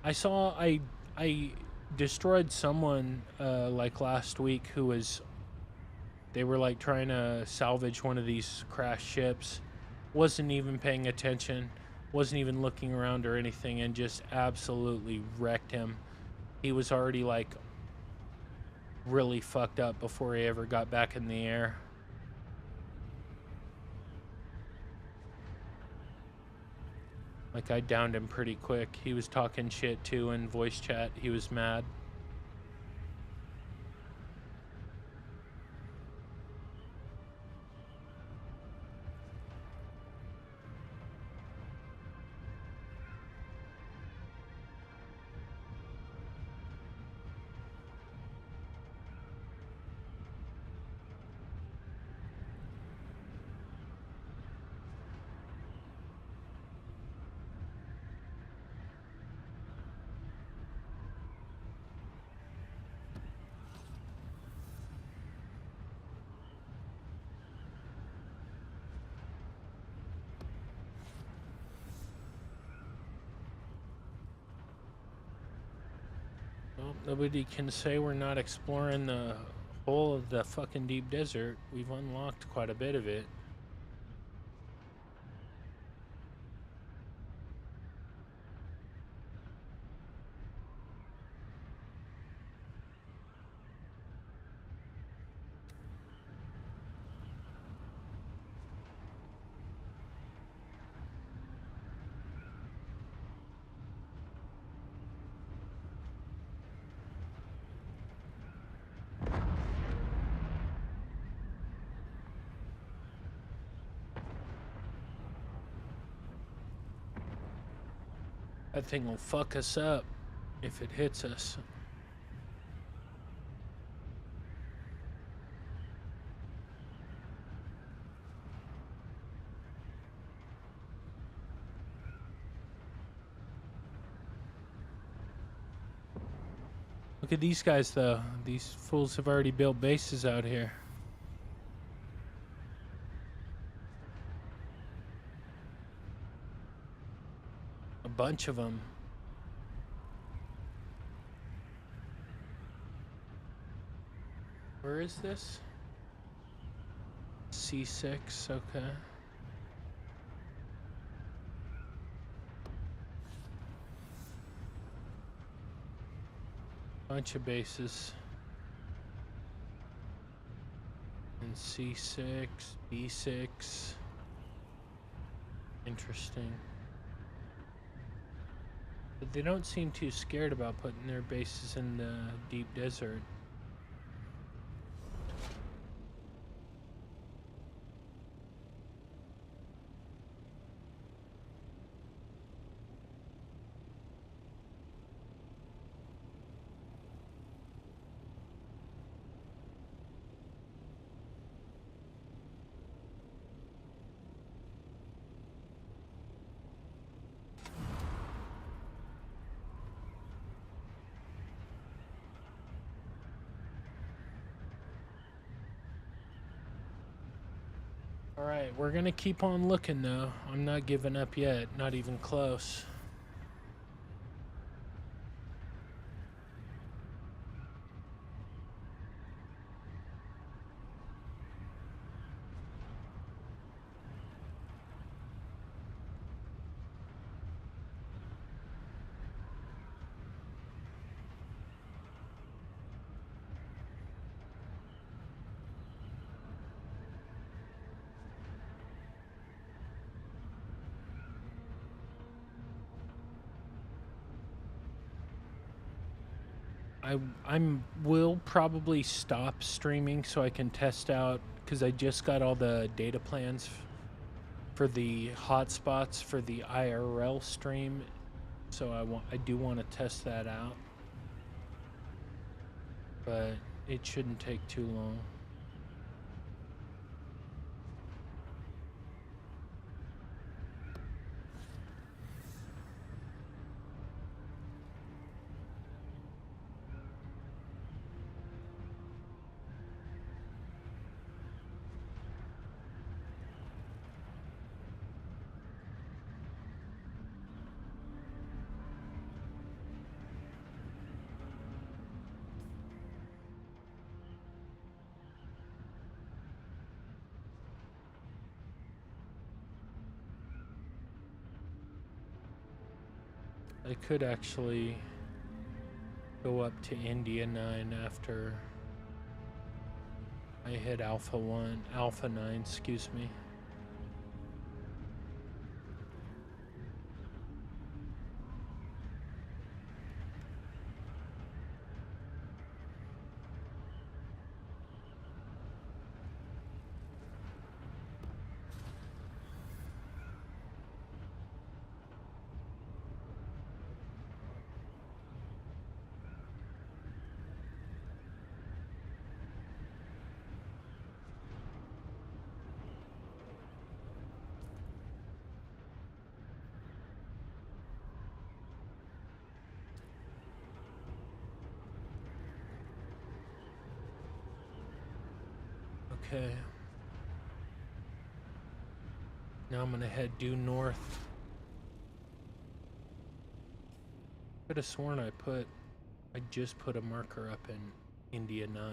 A: I destroyed someone like last week who was, they were like trying to salvage one of these crashed ships, wasn't even paying attention, wasn't even looking around or anything, and just absolutely wrecked him. He was already like really fucked up before he ever got back in the air. Like, I downed him pretty quick. He was talking shit too in voice chat. He was mad. Well, nobody can say we're not exploring the whole of the fucking deep desert. We've unlocked quite a bit of it. That thing will fuck us up if it hits us. Look at these guys, though. These fools have already built bases out here. A bunch of them. Where is this? C6, okay. Bunch of bases. And C6, B6. Interesting. But they don't seem too scared about putting their bases in the deep desert. Alright, we're gonna keep on looking though. I'm not giving up yet, not even close. I will probably stop streaming so I can test out, because I just got all the data plans for the hotspots for the IRL stream, so I do want to test that out, but it shouldn't take too long. I could actually go up to India 9 after I hit Alpha 9, excuse me. Okay. Now I'm gonna head due north. Could have sworn I I just put a marker up in India 9.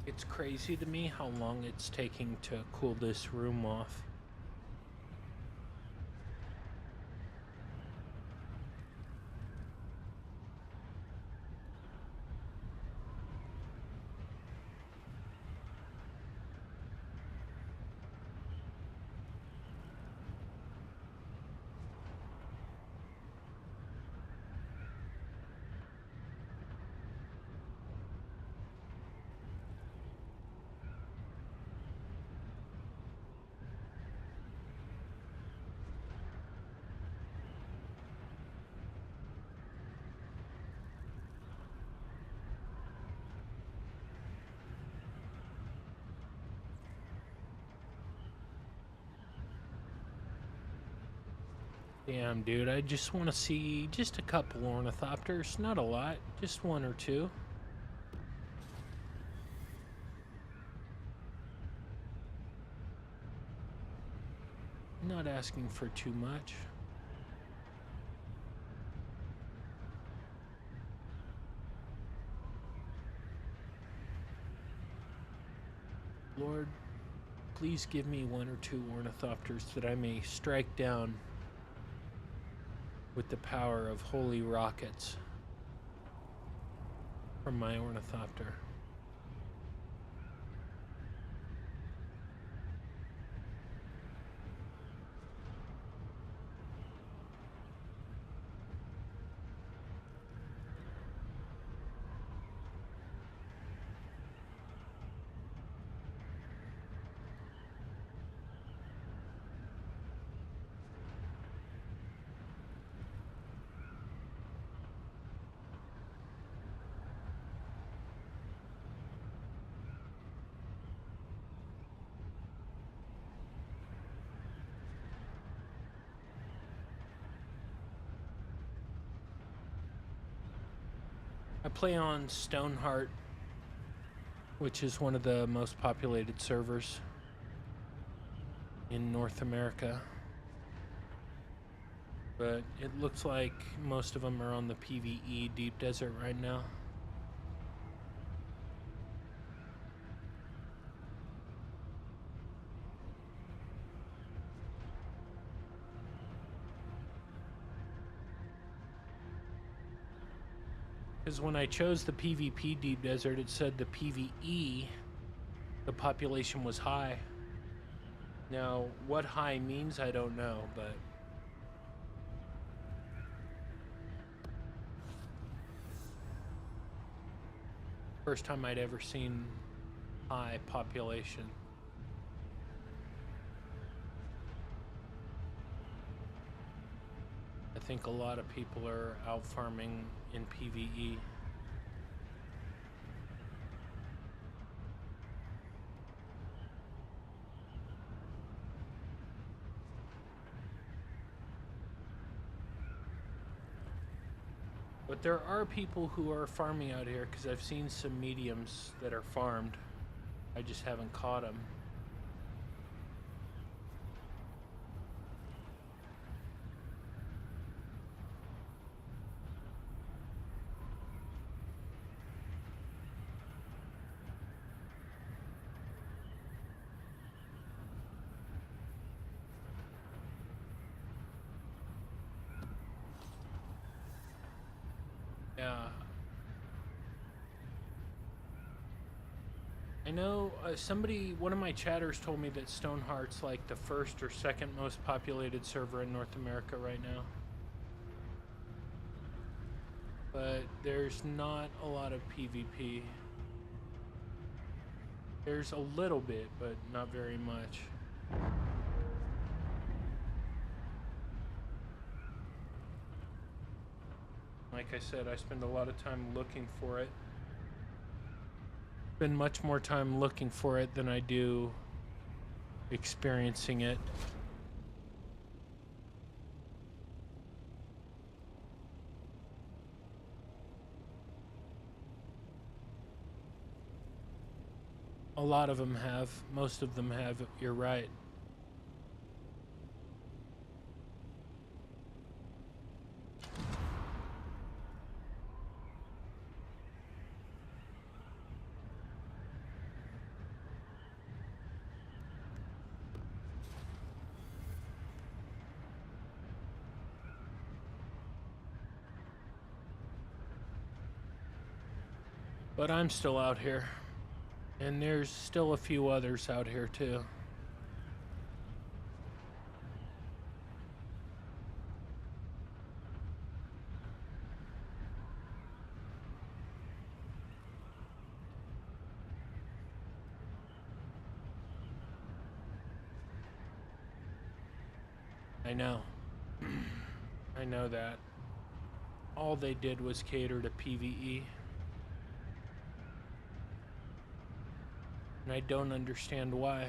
A: It's crazy to me how long it's taking to cool this room off. Damn, dude, I just want to see just a couple ornithopters. Not a lot, just one or two. Not asking for too much. Lord, please give me one or two ornithopters that I may strike down with the power of holy rockets from my ornithopter. I play on Stoneheart, which is one of the most populated servers in North America. But it looks like most of them are on the PvE Deep Desert right now. Because when I chose the PvP Deep Desert, it said the PvE, the population was high. Now, what high means, I don't know, but... First time I'd ever seen high population. I think a lot of people are out farming in PvE. But there are people who are farming out here, because I've seen some mediums that are farmed. I just haven't caught them. Yeah. I know one of my chatters told me that Stoneheart's like the first or second most populated server in North America right now. But there's not a lot of PvP. There's a little bit, but not very much. Like I said, I spend a lot of time looking for it. Spend much more time looking for it than I do experiencing it. A lot of them have. Most of them have. You're right. But I'm still out here. And there's still a few others out here too. I know. I know that. All they did was cater to PvE. And I don't understand why.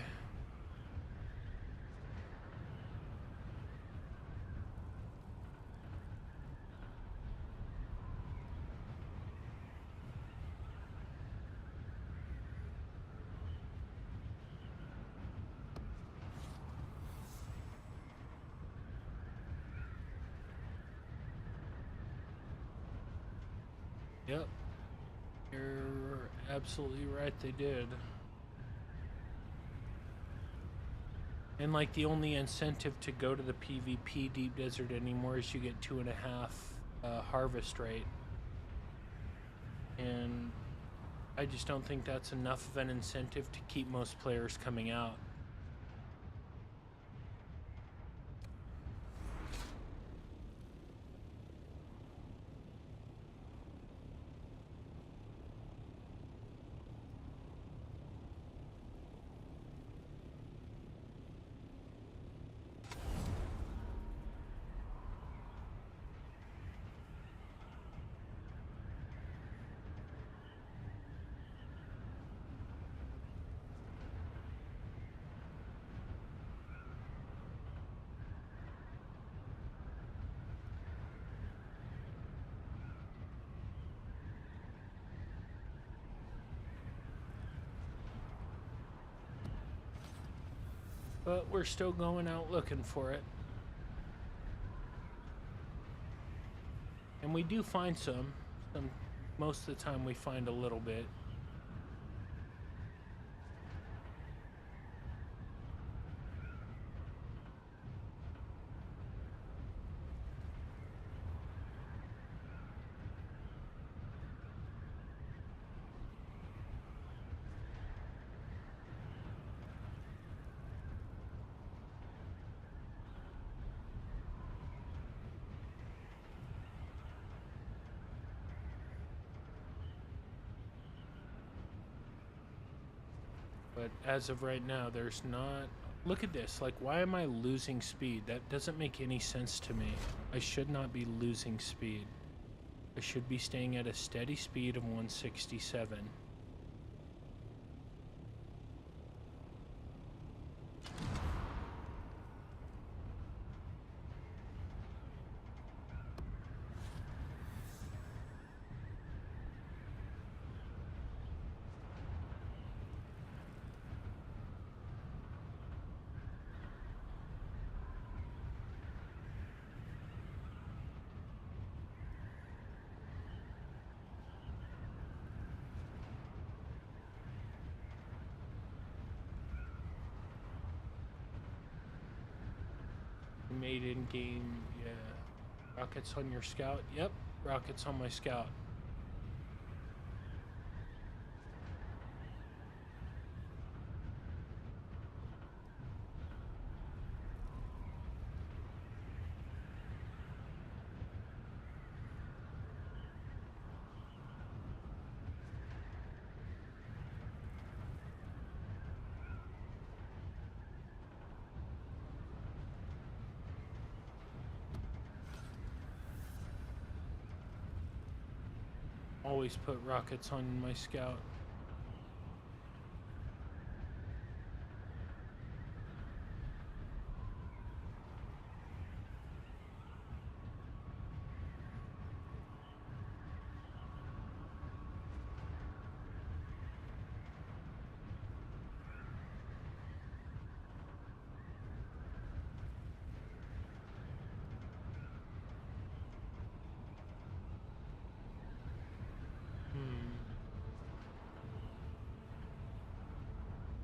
A: Yep. You're absolutely right, they did. And like the only incentive to go to the PvP Deep Desert anymore is you get 2.5 harvest rate. And I just don't think that's enough of an incentive to keep most players coming out. But we're still going out looking for it. And we do find some. Most of the time we find a little bit. But as of right now, there's not... Look at this. Like, why am I losing speed? That doesn't make any sense to me. I should not be losing speed. I should be staying at a steady speed of 167. Made in game, yeah. Rockets on your scout? Yep, rockets on my scout. always put rockets on my scout.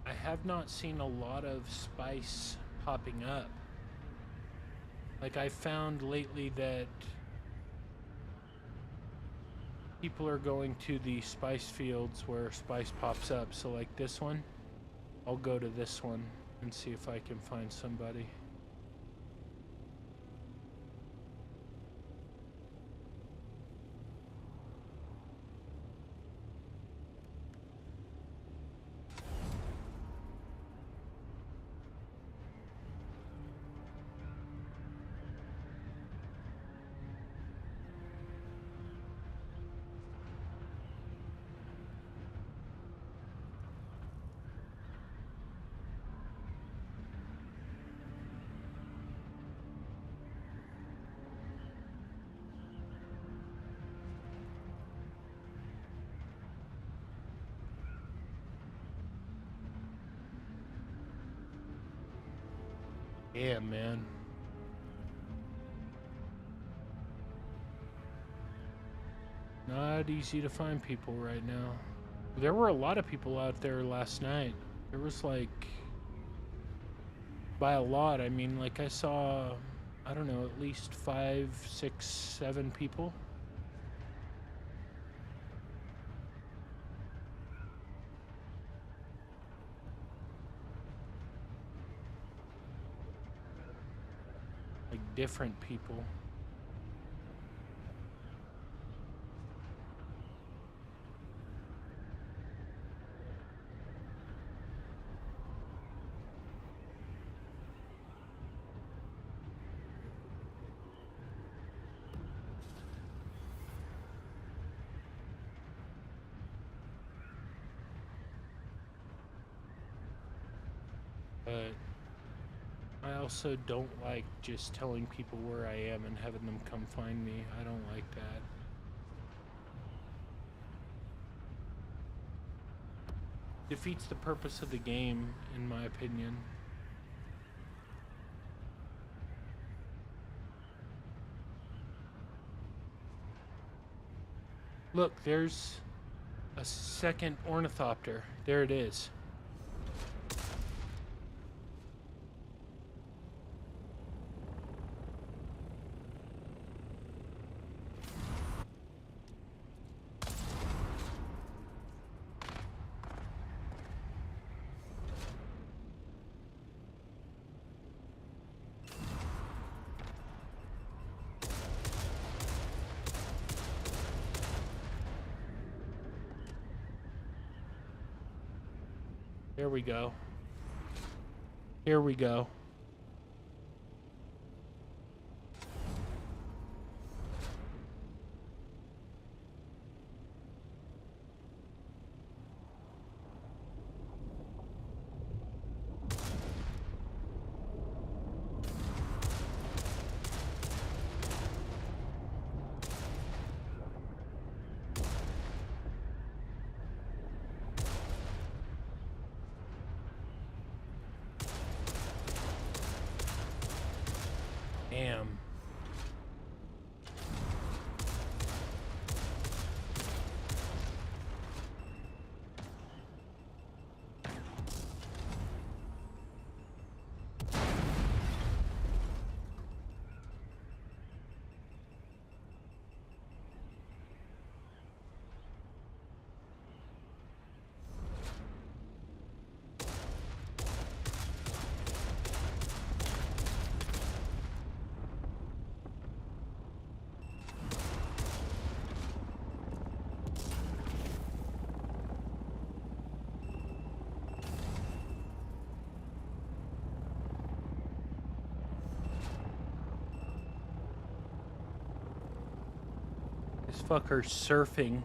A: I have not seen a lot of spice popping up. Like, I found lately that people are going to the spice fields where spice pops up. So like this one, I'll go to this one and see if I can find somebody. Yeah, man. Not easy to find people right now. There were a lot of people out there last night. There was like, by a lot, I mean, like I saw, I don't know, at least 5, 6, 7 people. Like different people. But I also don't like just telling people where I am and having them come find me. I don't like that. Defeats the purpose of the game, in my opinion. Look, there's a second ornithopter. There it is. Here we go. Here we go. Damn. This fucker's surfing.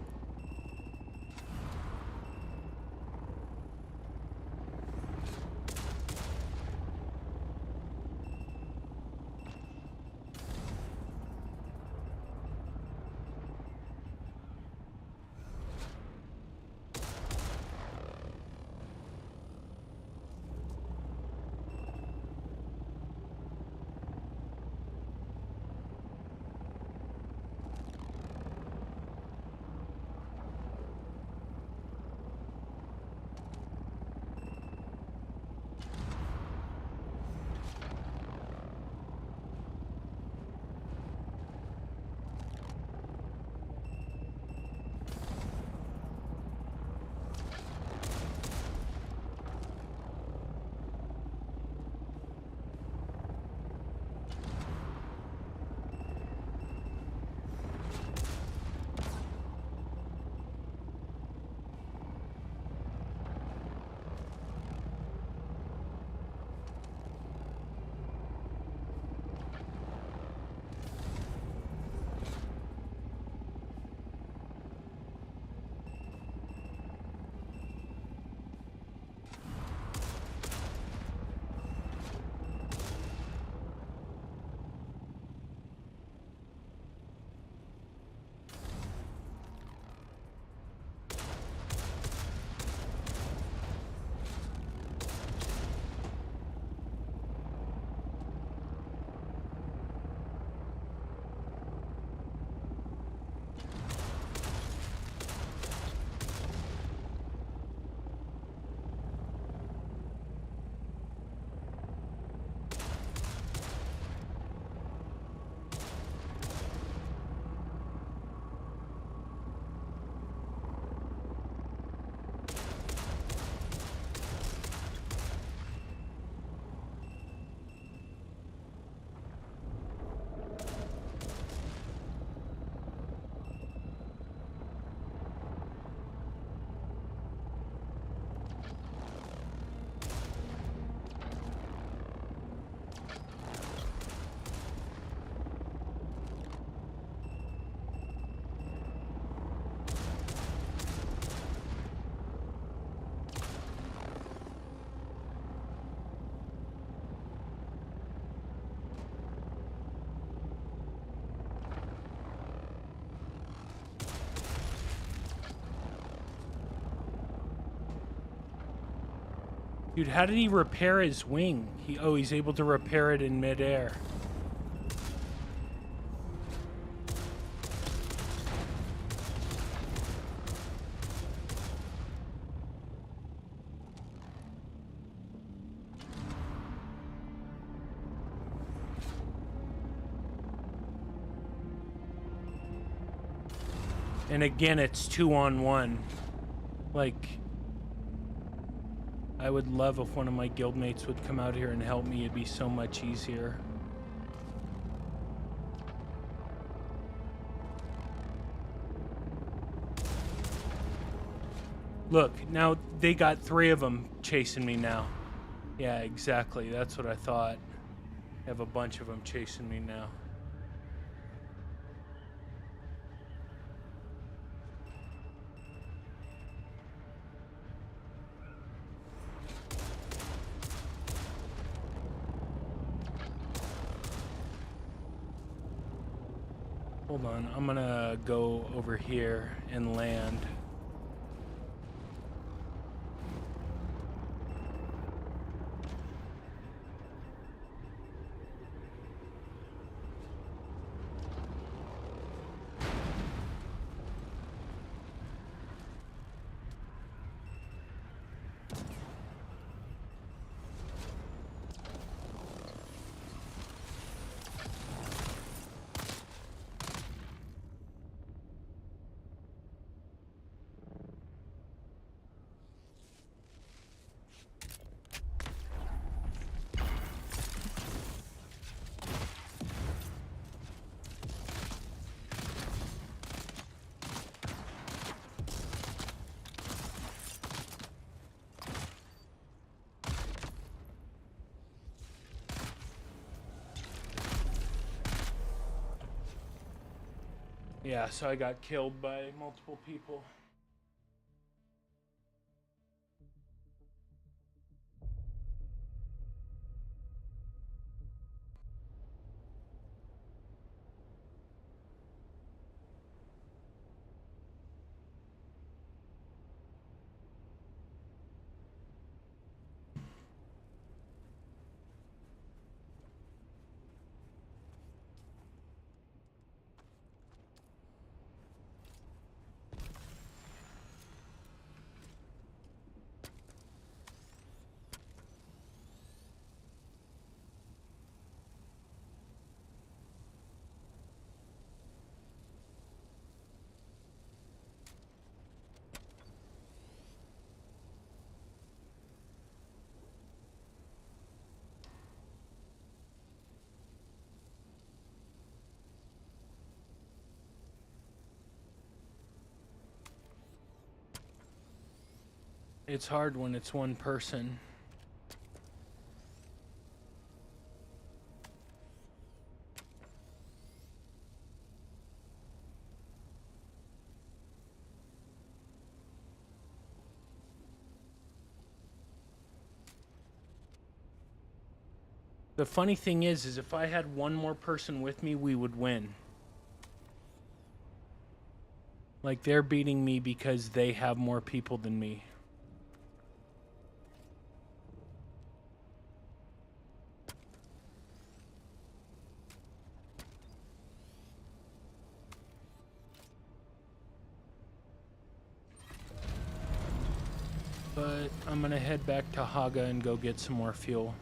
A: Dude, how did he repair his wing? He's able to repair it in midair. And again, it's 2-on-1. Like, I would love if one of my guildmates would come out here and help me. It'd be so much easier. Look, now they got 3 of them chasing me now. Yeah, exactly. That's what I thought. I have a bunch of them chasing me now. Hold on, I'm gonna go over here and land. Yeah, so I got killed by multiple people. It's hard when it's one person. The funny thing is if I had one more person with me, we would win. Like, they're beating me because they have more people than me. But I'm gonna head back to Haga and go get some more fuel.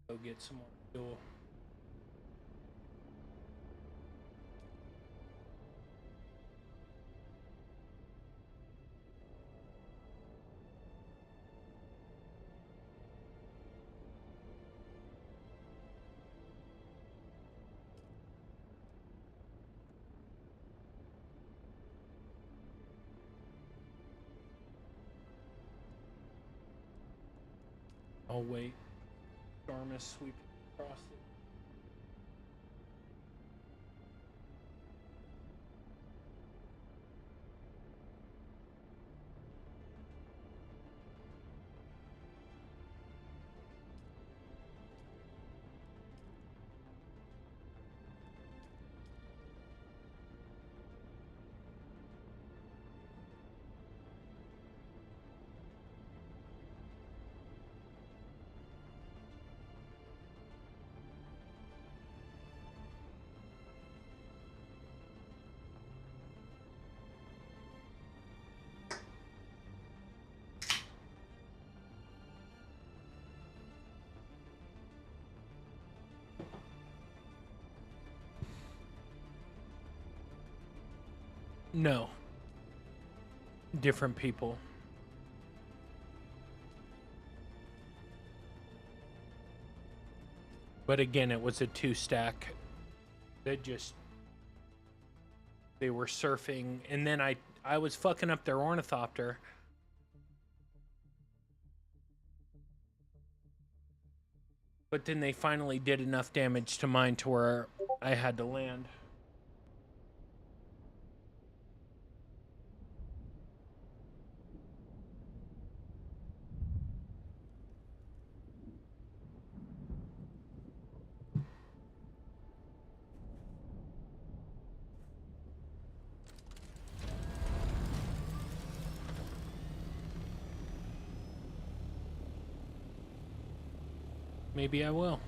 A: Go get some more fuel. I'll wait. Storm is sweeping across it. No. Different people. But again, it was a 2-stack that just, they were surfing, and then I was fucking up their ornithopter. But then they finally did enough damage to mine to where I had to land. Maybe I will.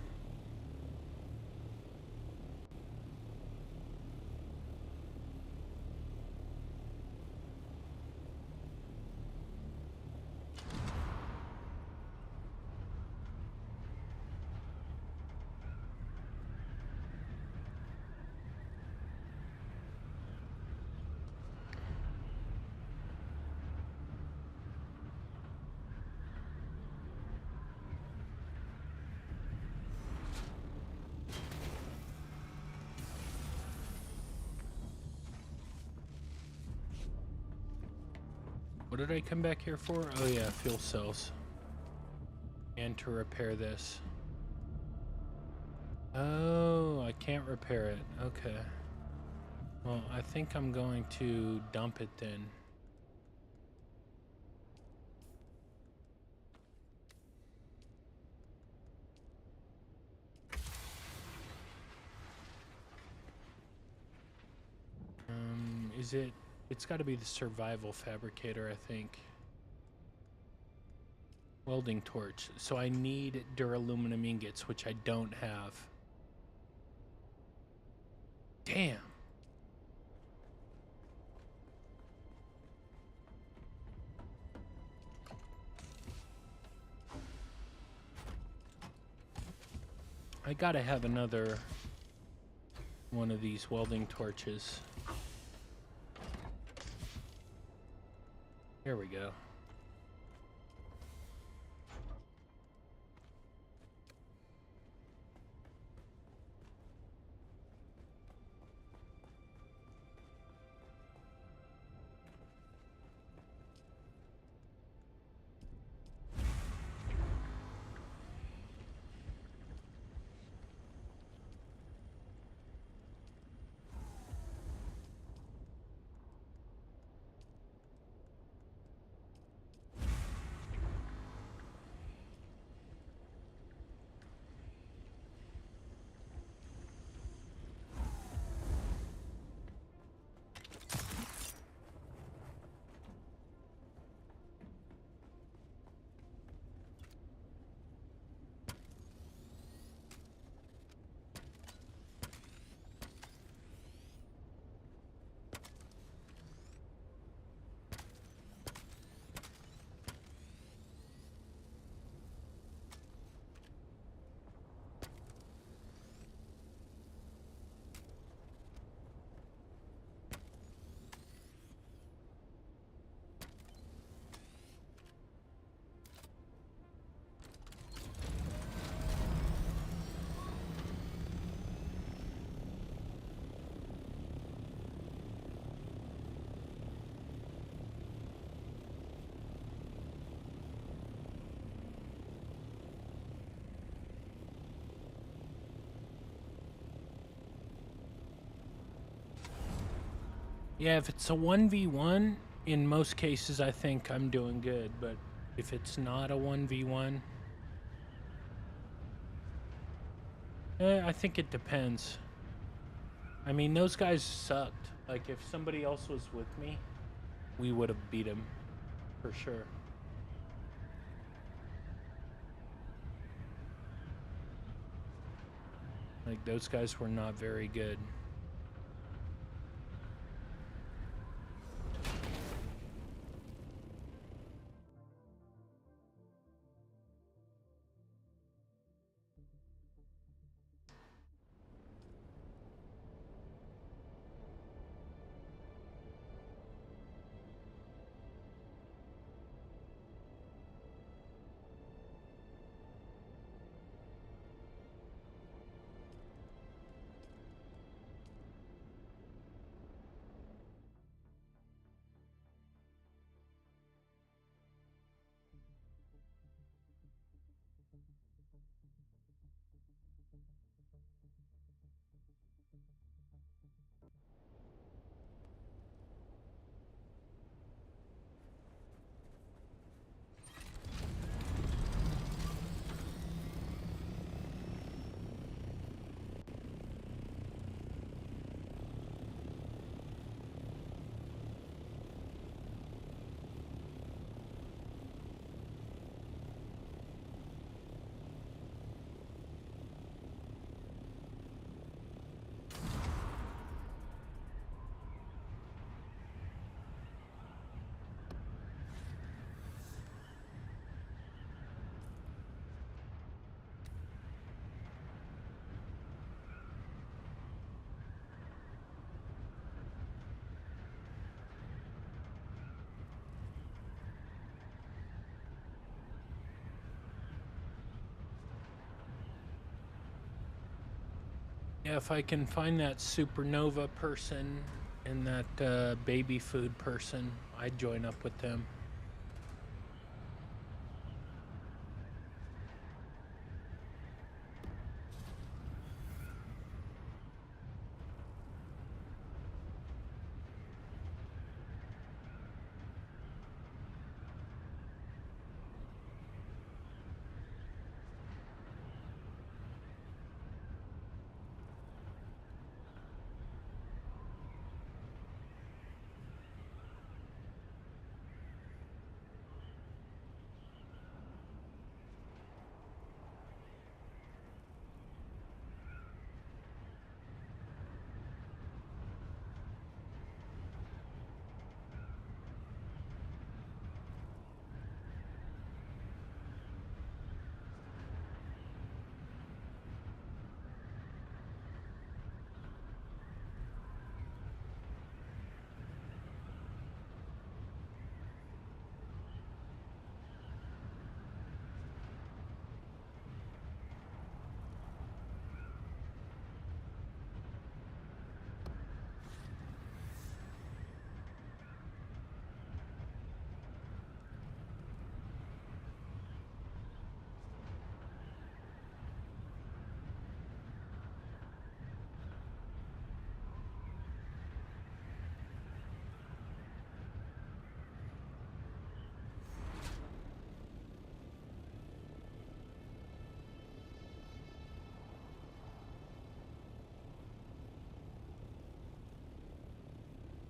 A: What did I come back here for? Oh yeah, fuel cells. And to repair this. Oh, I can't repair it. Okay. Well, I think I'm going to dump it then. Is it? It's got to be the survival fabricator, I think. Welding torch. So I need duraluminum ingots, which I don't have. Damn. I gotta have another one of these welding torches. Here we go. Yeah, if it's a 1v1, in most cases I think I'm doing good, but if it's not a 1v1, I think it depends. I mean, those guys sucked. Like, if somebody else was with me, we would have beat him for sure. Like, those guys were not very good. Yeah, if I can find that supernova person and that baby food person, I'd join up with them.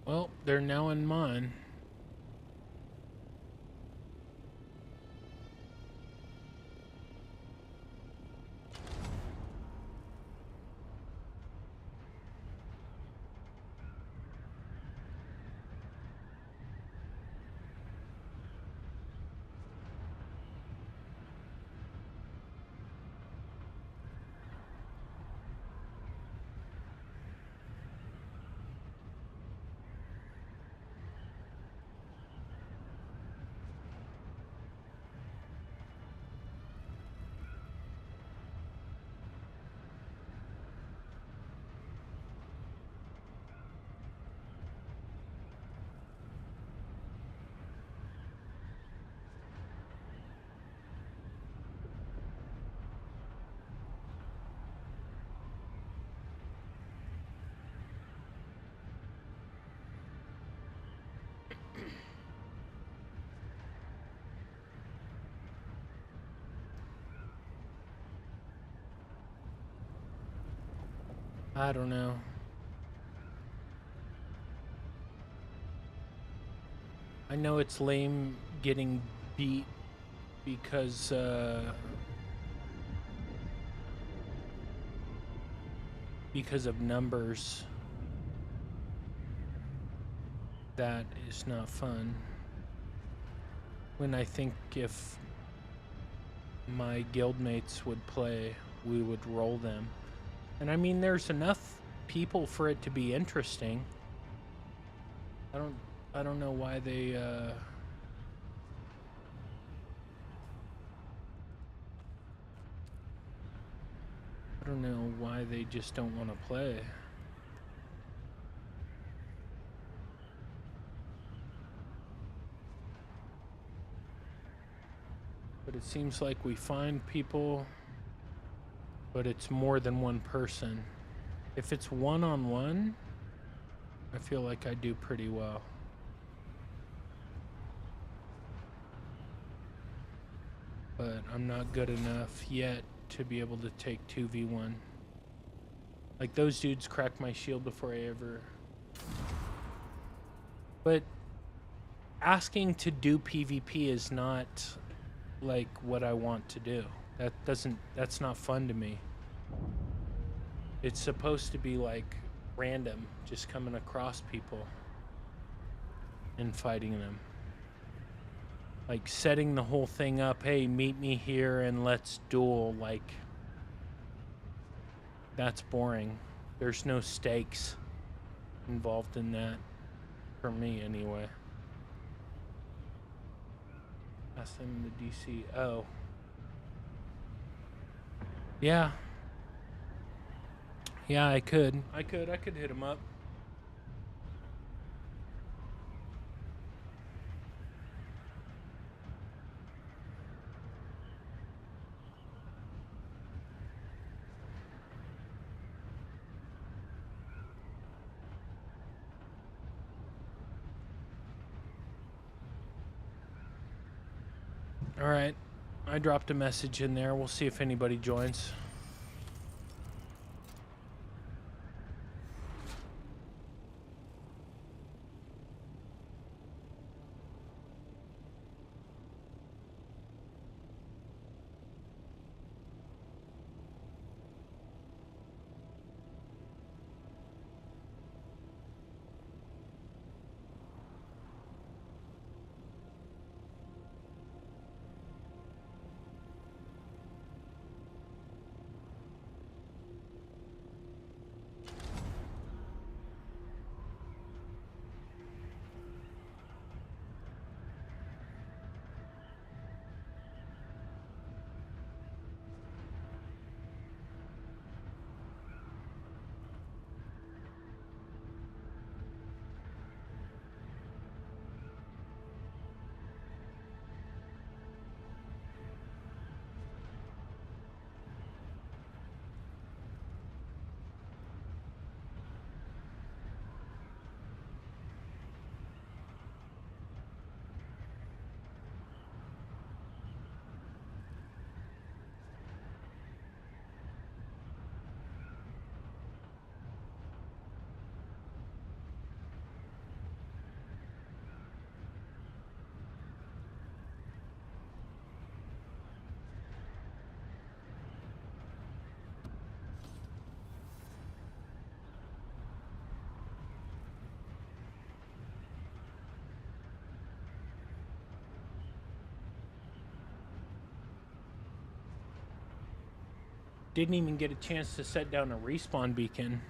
A: Well, they're now in mine. I don't know. I know it's lame getting beat because of numbers. That is not fun. When I think if my guildmates would play, we would roll them. And I mean, there's enough people for it to be interesting. I don't know why they I don't know why they just don't want to play. But it seems like we find people, but it's more than one person. If it's one-on-one, I feel like I do pretty well. But I'm not good enough yet to be able to take 2v1. Like, those dudes cracked my shield before I ever... But asking to do PvP is not like what I want to do. That's not fun to me. It's supposed to be like random, just coming across people and fighting them. Like setting the whole thing up, hey, meet me here and let's duel, like, that's boring. There's no stakes involved in that, for me anyway. Ask them the DC. Oh. Yeah. Yeah, I could hit him up. All right. I dropped a message in there. We'll see if anybody joins. Didn't even get a chance to set down a respawn beacon.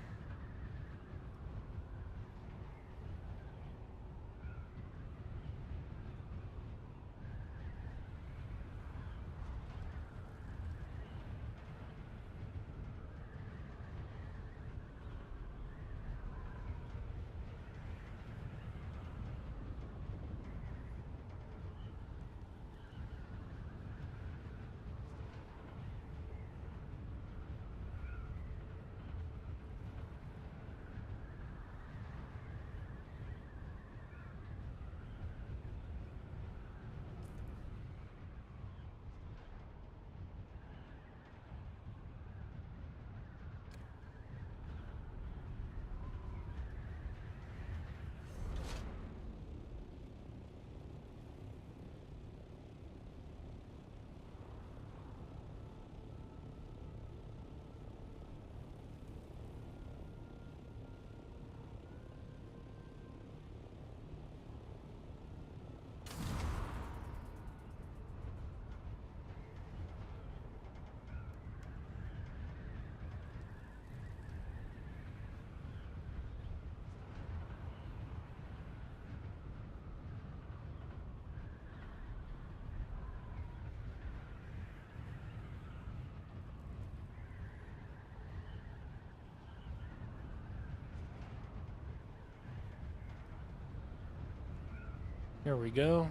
A: There we go.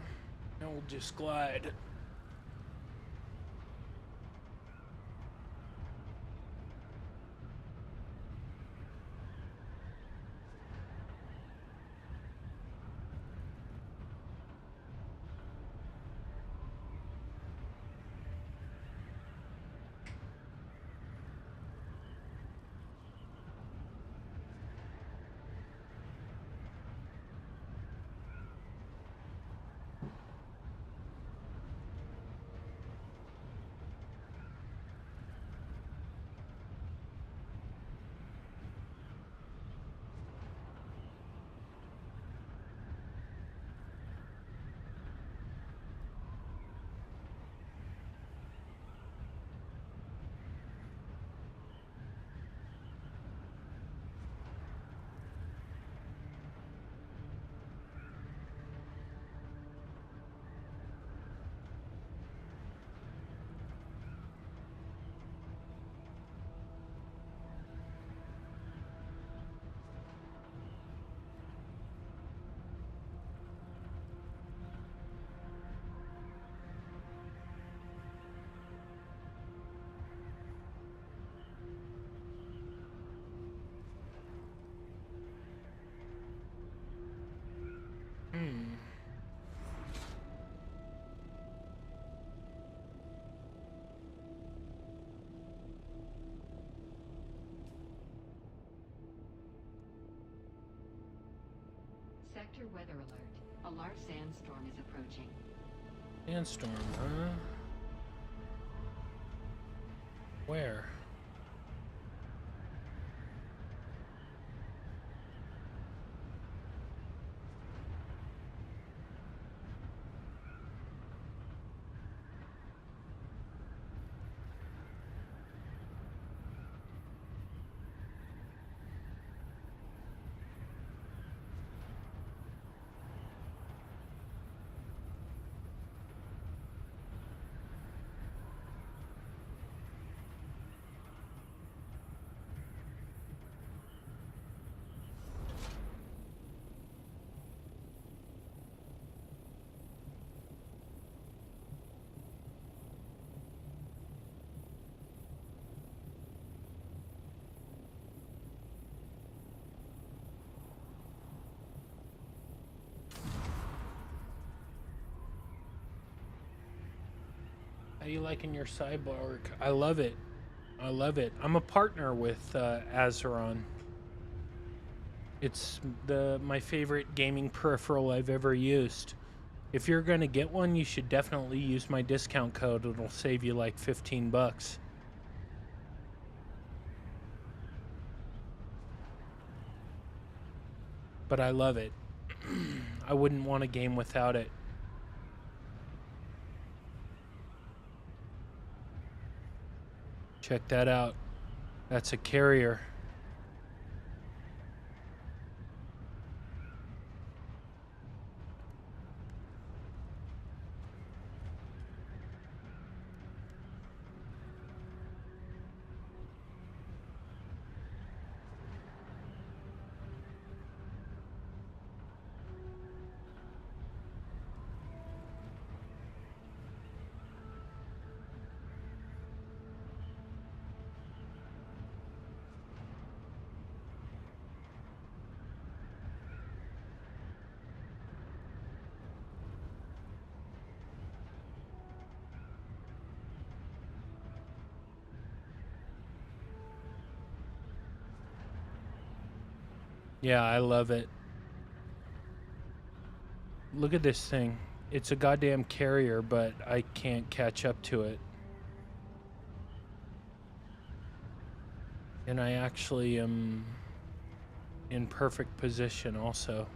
A: Now we'll just glide.
B: Sector weather alert. A large sandstorm is approaching.
A: Sandstorm, huh? Where? How you liking your cyborg? I love it. I love it. I'm a partner with Azeron. It's my favorite gaming peripheral I've ever used. If you're gonna get one, you should definitely use my discount code. It'll save you like 15 bucks. But I love it. I wouldn't want a game without it. Check that out. That's a carrier. Yeah, I love it. Look at this thing. It's a goddamn carrier, but I can't catch up to it. And I actually am in perfect position also.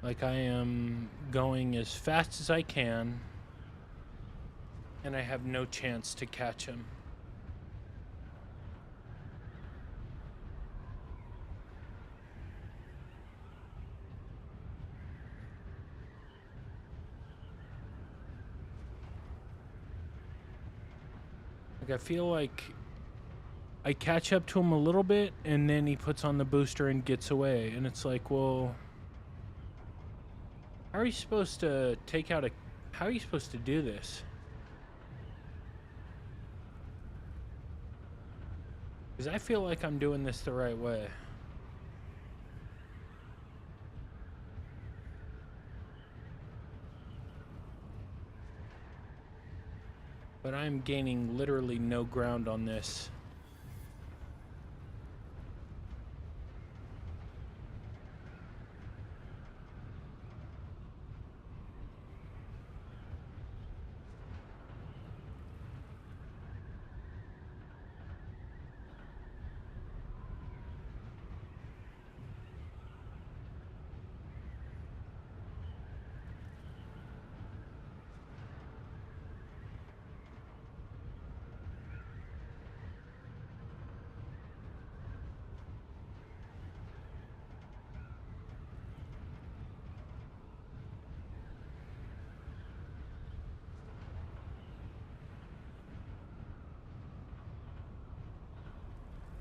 A: Like I am going as fast as I can, and I have no chance to catch him. Like I feel like I catch up to him a little bit, and then he puts on the booster and gets away. And it's like, well, how are you supposed to take out a... How are you supposed to do this? Because I feel like I'm doing this the right way. But I'm gaining literally no ground on this.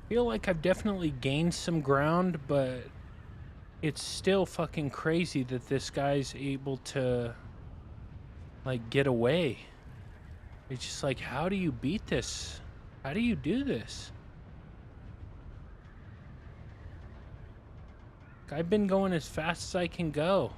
A: Feel like I've definitely gained some ground, but it's still fucking crazy that this guy's able to like get away. It's just like, how do you beat this? How do you do this? I've been going as fast as I can go.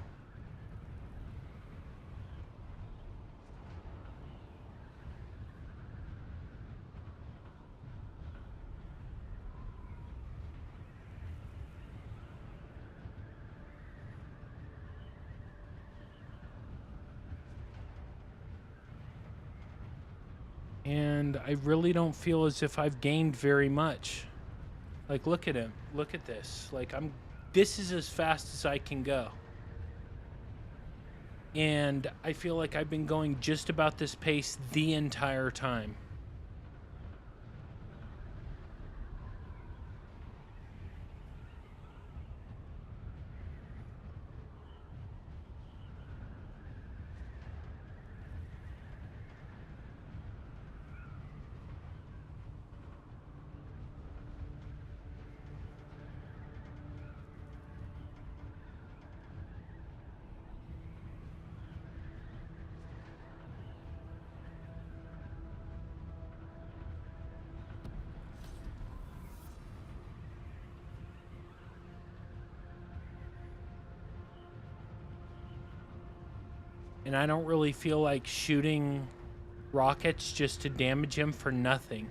A: And I really don't feel as if I've gained very much. Like, look at him. Look at this. Like, this is as fast as I can go. And I feel like I've been going just about this pace the entire time. And I don't really feel like shooting rockets just to damage him for nothing.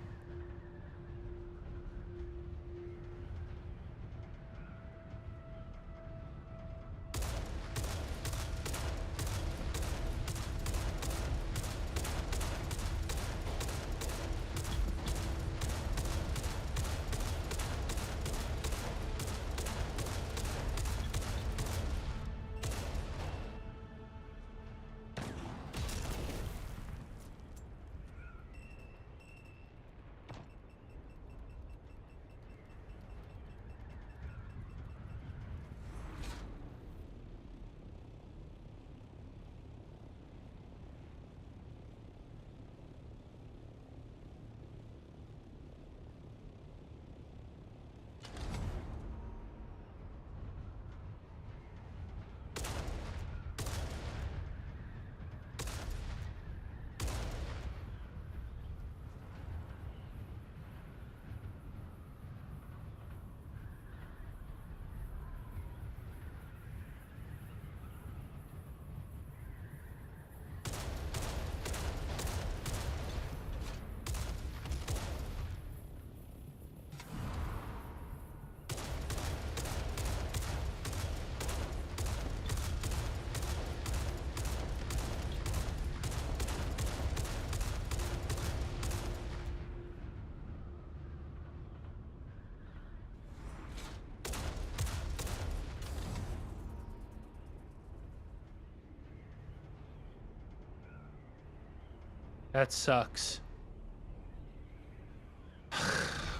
A: That sucks.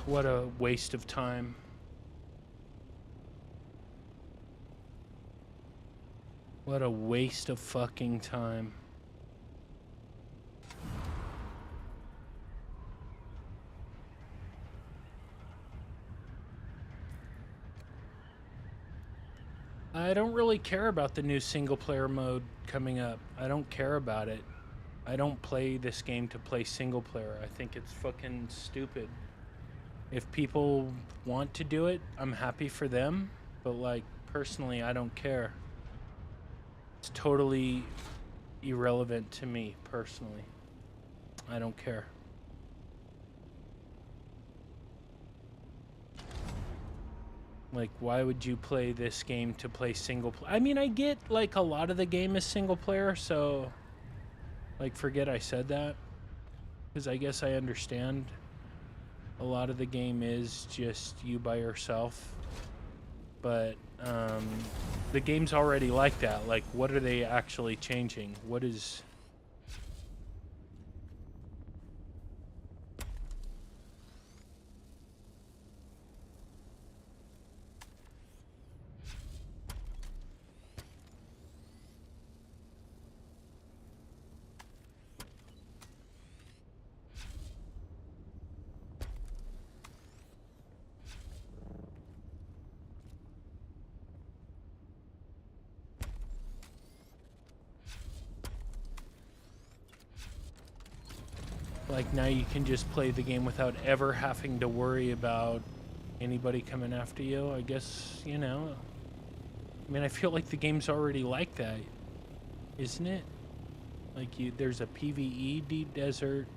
A: What a waste of time. What a waste of fucking time. I don't really care about the new single player mode coming up. I don't care about it. I don't play this game to play single player. I think it's fucking stupid. If people want to do it, I'm happy for them. But, like, personally, I don't care. It's totally irrelevant to me, personally. I don't care. Like, why would you play this game to play single player? I mean, I get, like, a lot of the game is single player, so, like, forget I said that. Because I guess I understand a lot of the game is just you by yourself. But, the game's already like that. Like, what are they actually changing? What is... Like, now you can just play the game without ever having to worry about anybody coming after you. I guess, you know. I mean, I feel like the game's already like that, isn't it? Like, there's a PvE deep desert.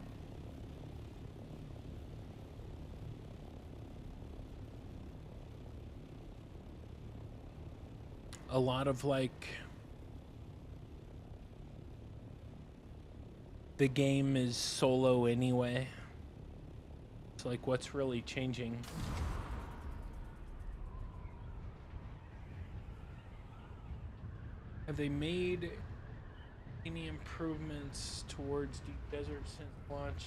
A: A lot of, like... The game is solo anyway. It's like, what's really changing? Have they made any improvements towards Deep Desert since launch?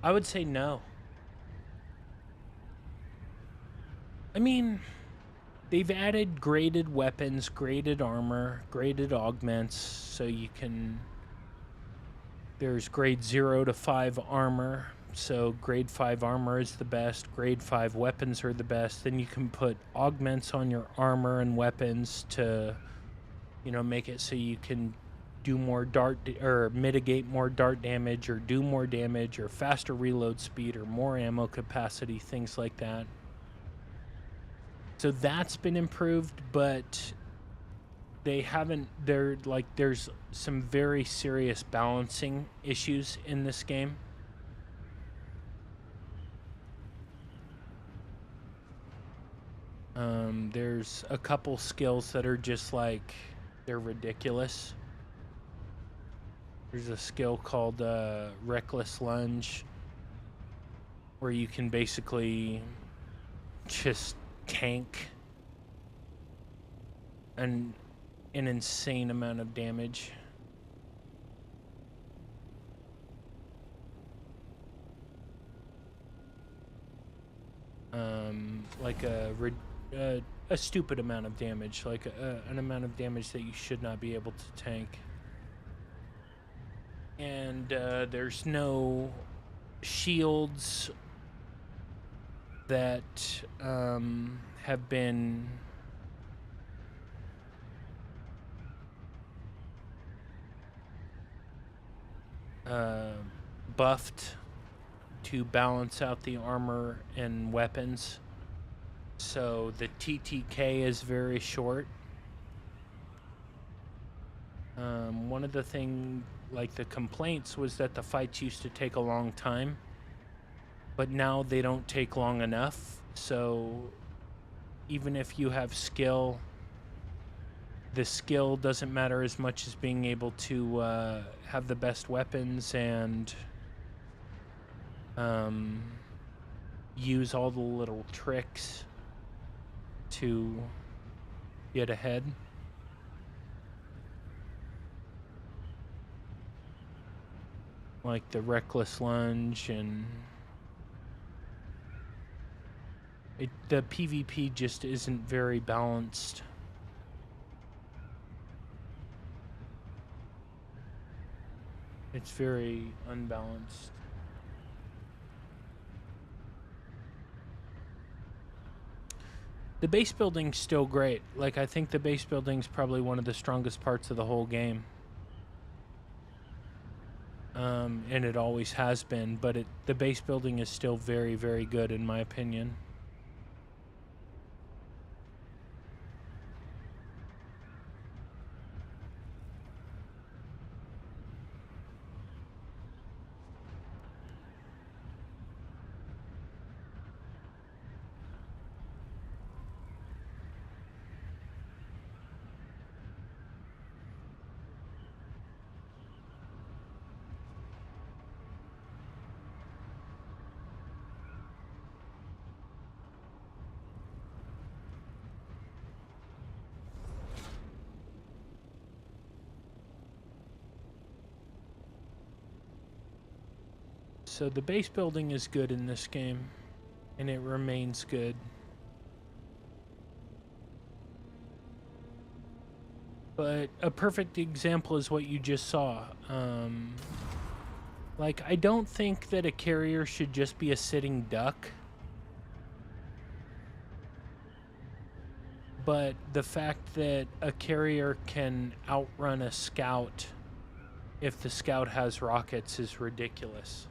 A: I would say no. I mean, they've added graded weapons, graded armor, graded augments, so you can... There's grade 0 to 5 armor, so grade 5 armor is the best, grade 5 weapons are the best. Then you can put augments on your armor and weapons to, you know, make it so you can do more dart, or mitigate more dart damage, or do more damage, or faster reload speed, or more ammo capacity, things like that. So that's been improved, but they haven't, there's some very serious balancing issues in this game. There's a couple skills that are just like, they're ridiculous. There's a skill called Reckless Lunge, where you can basically just tank an insane amount of damage. Like a stupid amount of damage, like an amount of damage that you should not be able to tank. And there's no shields that have been buffed to balance out the armor and weapons. So the TTK is very short. One of the the complaints was that the fights used to take a long time, but now they don't take long enough. So even if you have skill, the skill doesn't matter as much as being able to have the best weapons and use all the little tricks. to get ahead. Like the reckless lunge and the PvP just isn't very balanced. It's very unbalanced. The base building's still great. Like, I think the base building's probably one of the strongest parts of the whole game. And it always has been, but the base building is still very, very good in my opinion. So the base building is good in this game, and it remains good. But a perfect example is what you just saw. Like, I don't think that a carrier should just be a sitting duck. But the fact that a carrier can outrun a scout if the scout has rockets is ridiculous.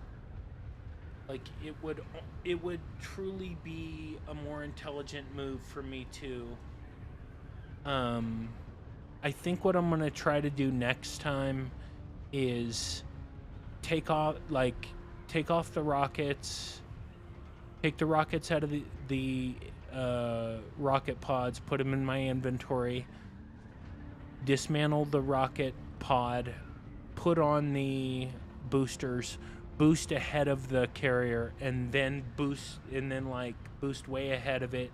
A: Like, it would truly be a more intelligent move for me to I think what I'm going to try to do next time is take off the rockets, take the rockets out of the rocket pods, put them in my inventory, dismantle the rocket pod, put on the boosters, boost ahead of the carrier, and then boost way ahead of it,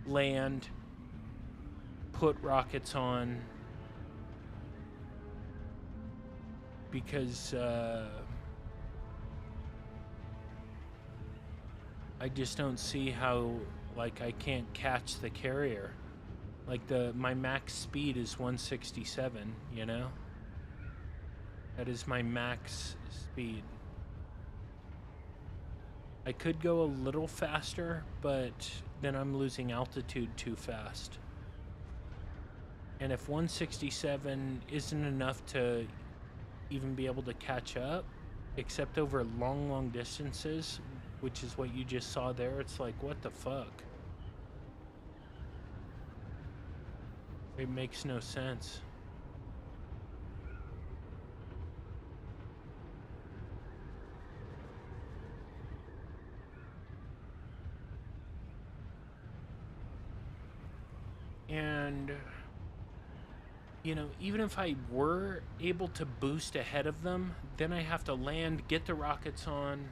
A: land, put rockets on, because I just don't see how, like, I can't catch the carrier. Like, my max speed is 167, you know? That is my max speed. I could go a little faster, but then I'm losing altitude too fast. And if 167 isn't enough to even be able to catch up, except over long, long distances, which is what you just saw there, it's like, what the fuck? It makes no sense. And, you know, even if I were able to boost ahead of them, then I have to land, get the rockets on.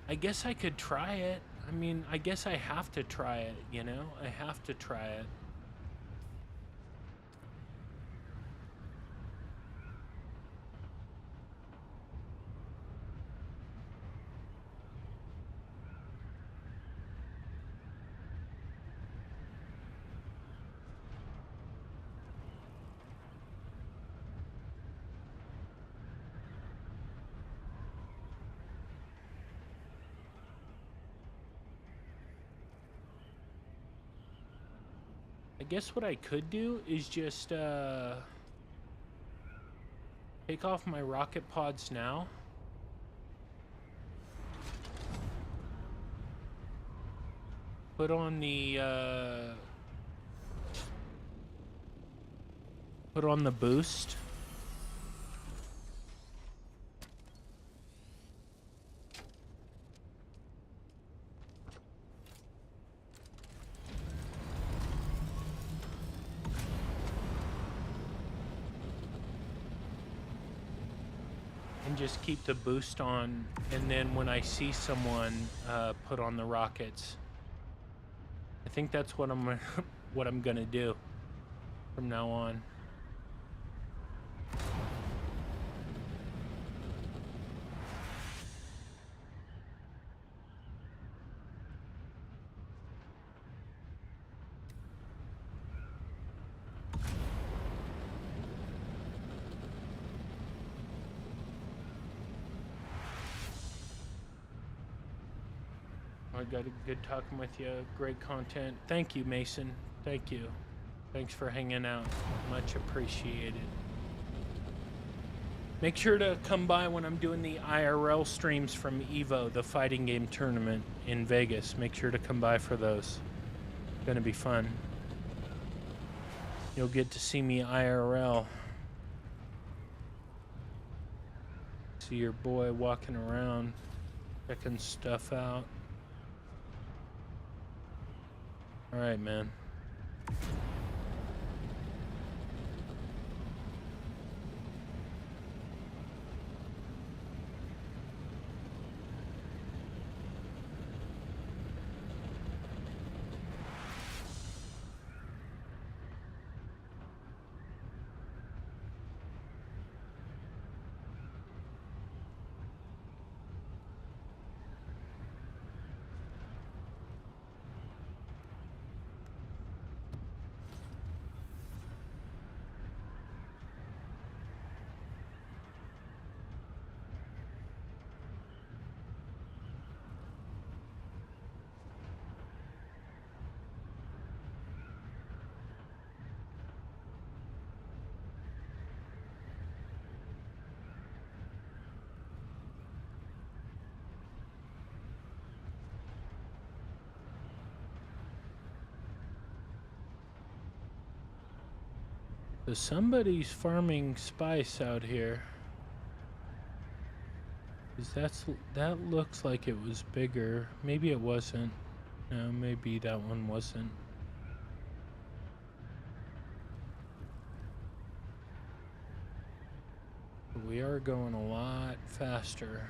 A: I guess I could try it. I mean, I guess I have to try it, you know? I have to try it. I guess what I could do is just take off my rocket pods now. Put on the boost. And just keep the boost on, and then when I see someone, put on the rockets. I think that's what I'm what I'm gonna do from now on. I got a good talking with you. Great content. Thank you, Mason. Thank you. Thanks for hanging out. Much appreciated. Make sure to come by when I'm doing the IRL streams from EVO, the fighting game tournament in Vegas. Make sure to come by for those. It's gonna be fun. You'll get to see me IRL. See your boy walking around, checking stuff out. All right, man. So somebody's farming spice out here. 'Cause that looks like it was bigger. Maybe it wasn't. No, maybe that one wasn't. But we are going a lot faster.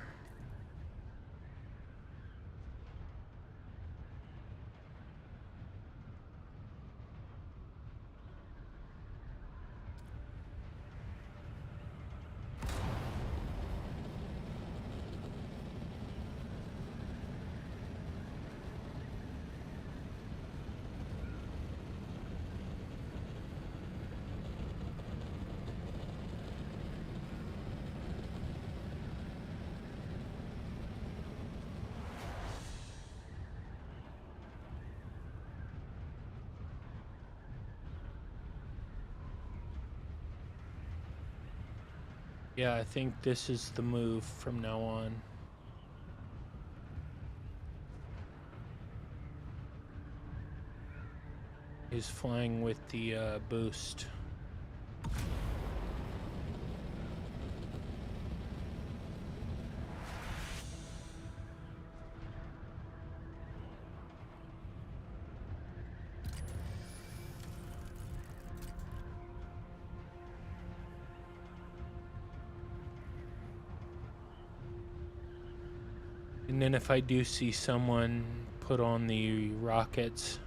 A: Yeah, I think this is the move from now on. Is flying with the boost. And then if I do see someone put on the rockets,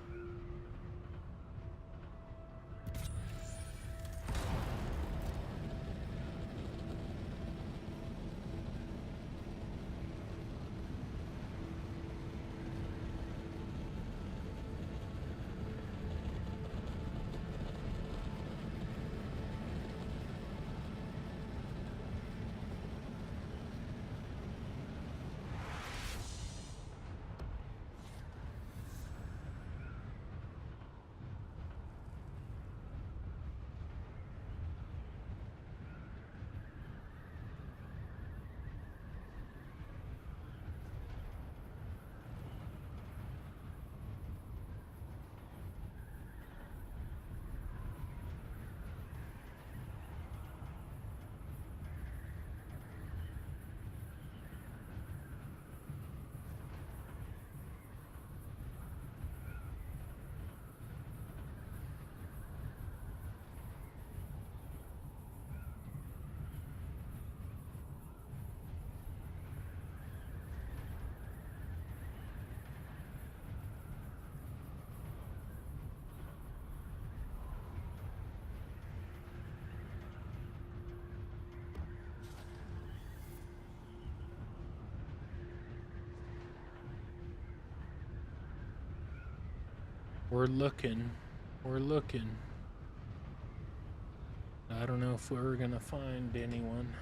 A: We're looking. We're looking. I don't know if we're gonna find anyone.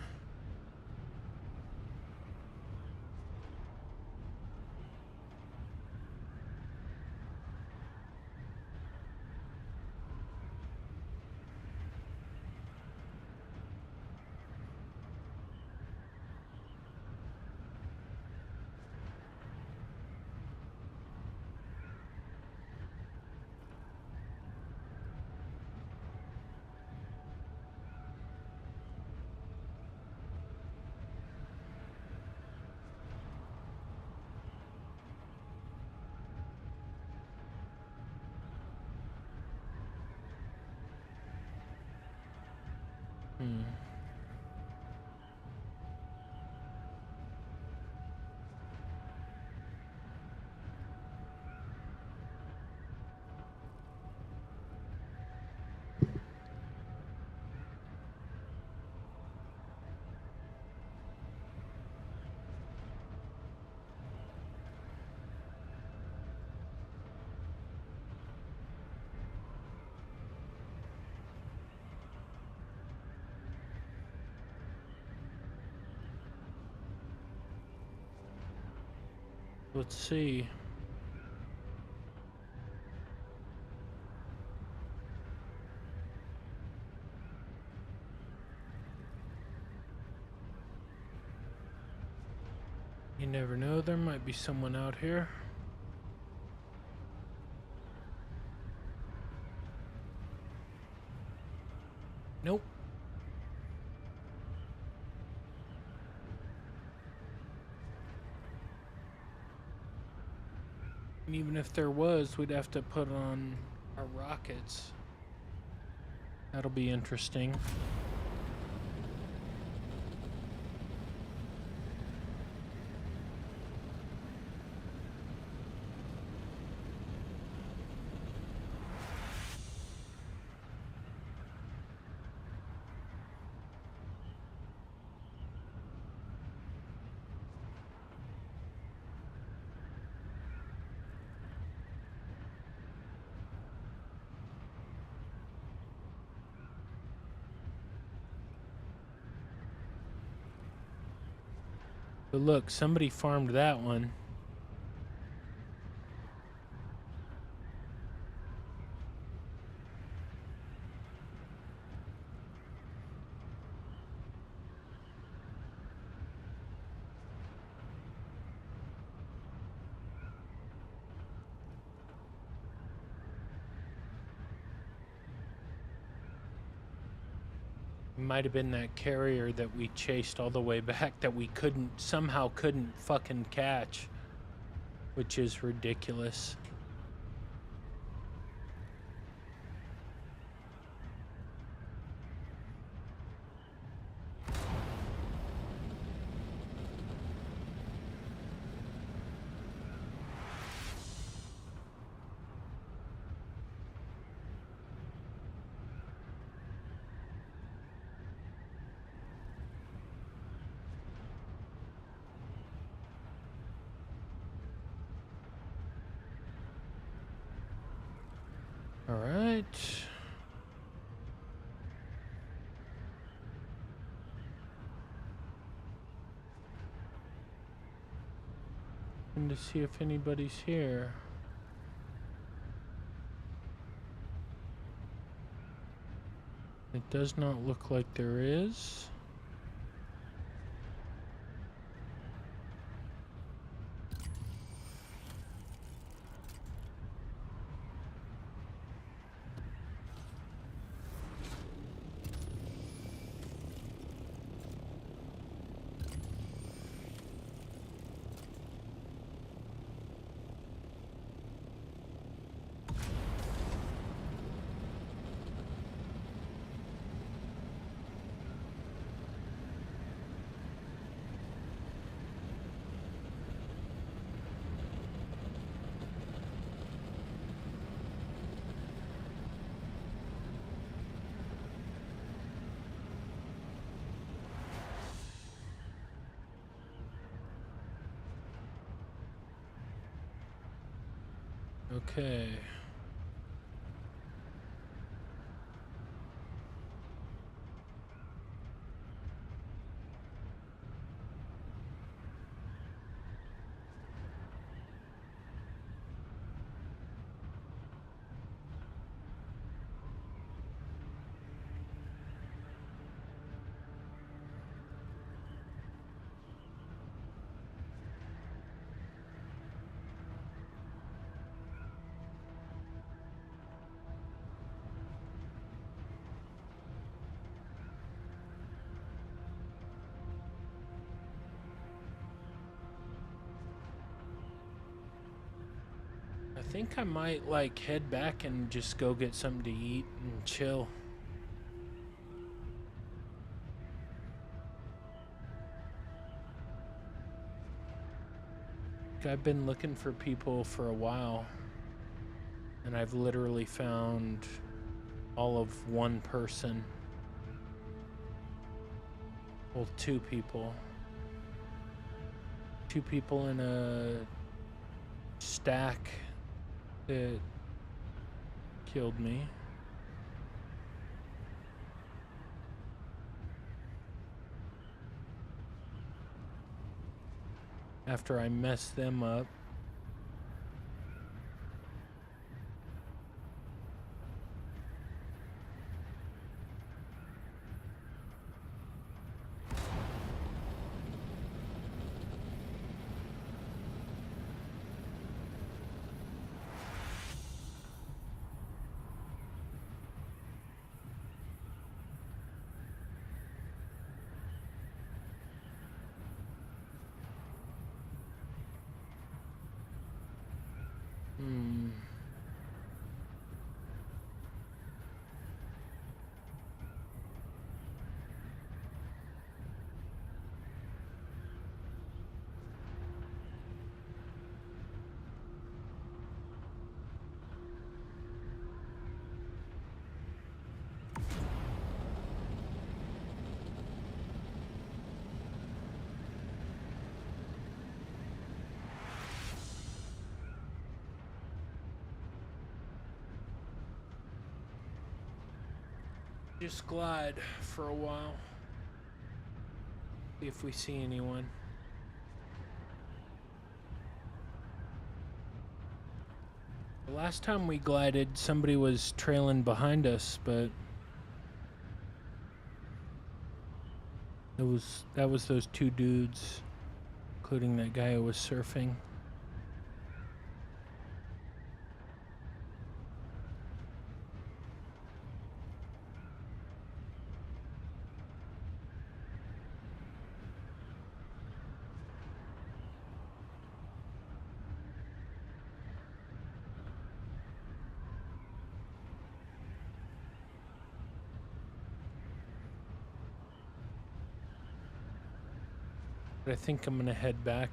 A: Let's see. You never know, there might be someone out here. Nope. And even if there was, we'd have to put on our rockets. That'll be interesting. But look, somebody farmed that one. Might have been that carrier that we chased all the way back that we somehow couldn't fucking catch, which is ridiculous. All right. And to see if anybody's here. It does not look like there is. Okay. think I might like head back and just go get something to eat and chill. I've been looking for people for a while, and I've literally found all of one person. Well, two people. Two people in a stack that killed me. After I messed them up. Just glide for a while. See if we see anyone. The last time we glided, somebody was trailing behind us, but that was those two dudes, including that guy who was surfing. But I think I'm gonna head back.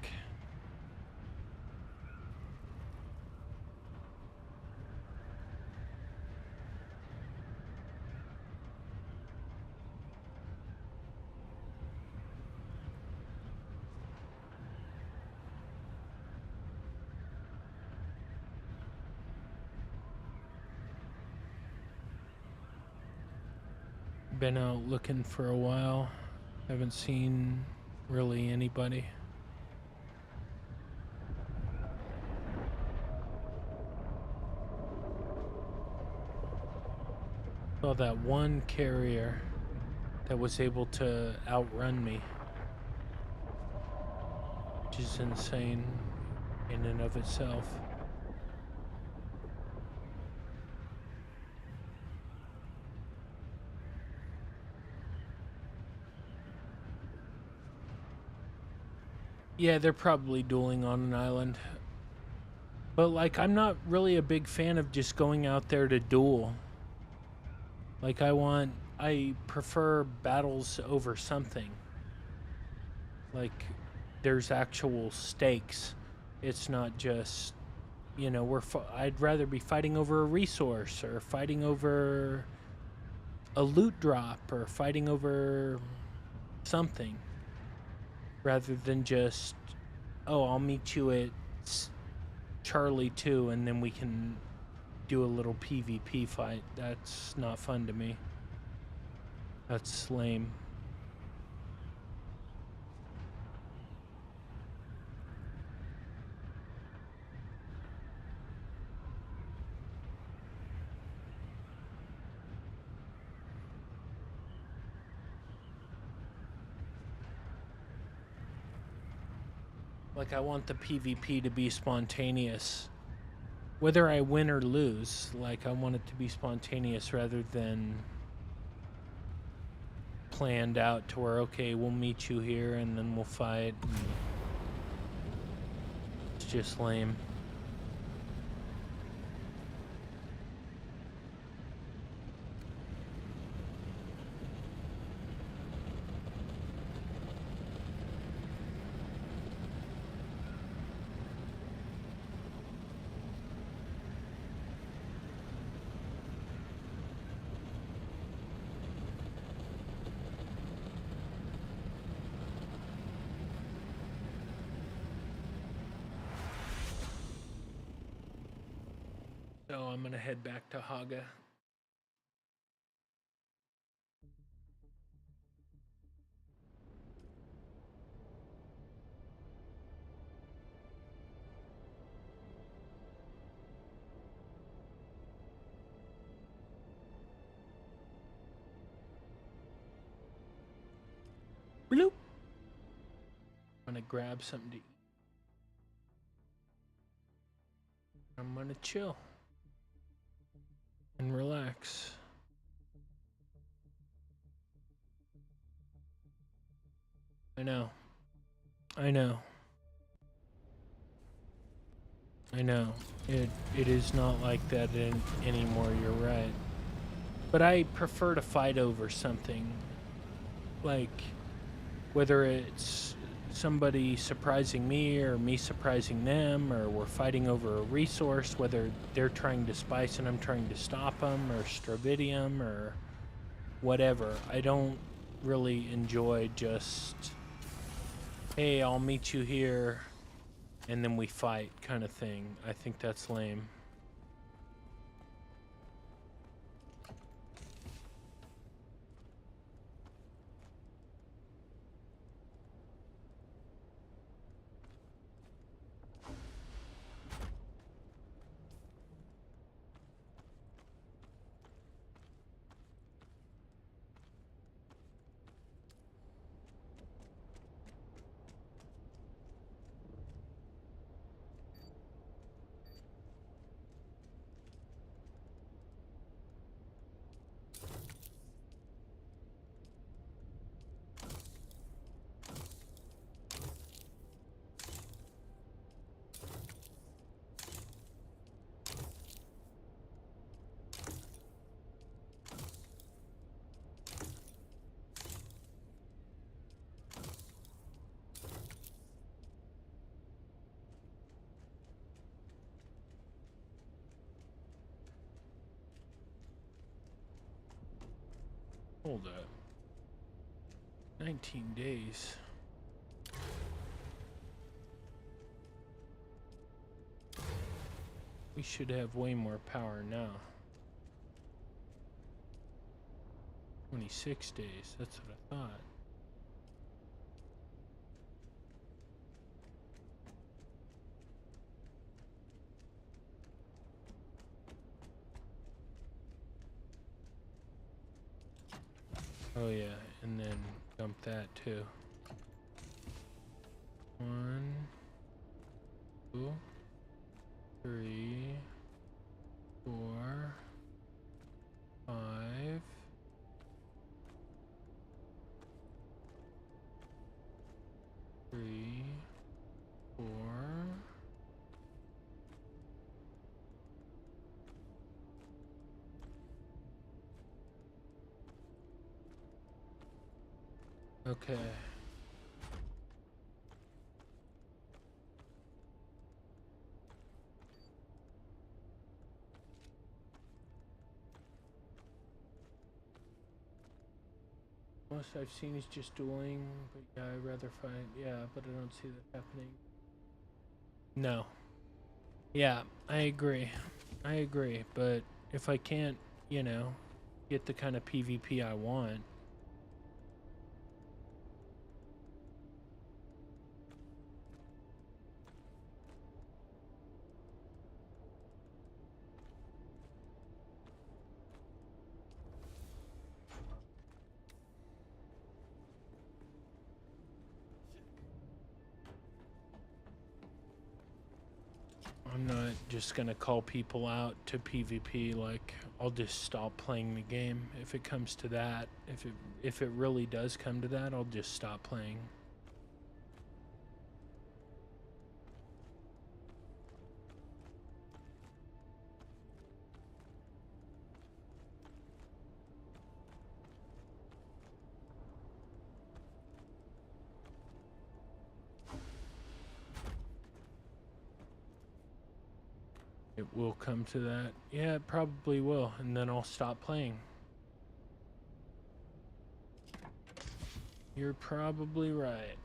A: Been out looking for a while. Haven't seen really anybody. Saw that one carrier that was able to outrun me, which is insane in and of itself. Yeah, they're probably dueling on an island. But, like, I'm not really a big fan of just going out there to duel. Like, I prefer battles over something. Like, there's actual stakes. It's not just, you know, I'd rather be fighting over a resource, or fighting over a loot drop, or fighting over something, rather than just, oh, I'll meet you at Charlie 2 and then we can do a little PvP fight. That's not fun to me. That's lame. Like, I want the PvP to be spontaneous. Whether I win or lose, like, I want it to be spontaneous rather than planned out to where, okay, we'll meet you here and then we'll fight. It's just lame. So I'm gonna head back to Haga. Bloop. I'm gonna grab something to eat. I'm gonna chill and relax. I know. I know. I know. It is not like that anymore, you're right. But I prefer to fight over something. Like, whether it's somebody surprising me or me surprising them, or we're fighting over a resource, whether they're trying to spice and I'm trying to stop them, or Stravidium, or whatever. I don't really enjoy just, hey, I'll meet you here and then we fight kind of thing. I think that's lame. Hold up. 19 days. We should have way more power now. 26 days, that's what I thought. Oh yeah, and then dump that too. 1, 2, 3, 4, 5. 3, 4. Okay. Most I've seen is just dueling, but yeah, I'd rather fight. Yeah, but I don't see that happening. No. Yeah, I agree. I agree, but if I can't, you know, get the kind of PvP I want. I'm not just gonna call people out to PvP. Like, I'll just stop playing the game if it comes to that. If it really does come to that, I'll just stop playing. It will come to that. Yeah, it probably will, and then I'll stop playing. You're probably right.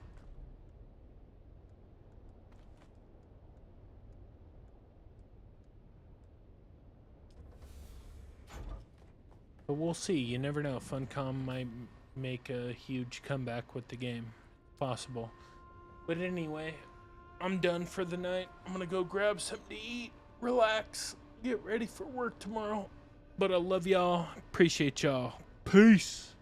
A: But we'll see. You never know. Funcom might make a huge comeback with the game. Possible. But anyway, I'm done for the night. I'm gonna go grab something to eat, relax, get ready for work tomorrow. But I love y'all. Appreciate y'all. Peace.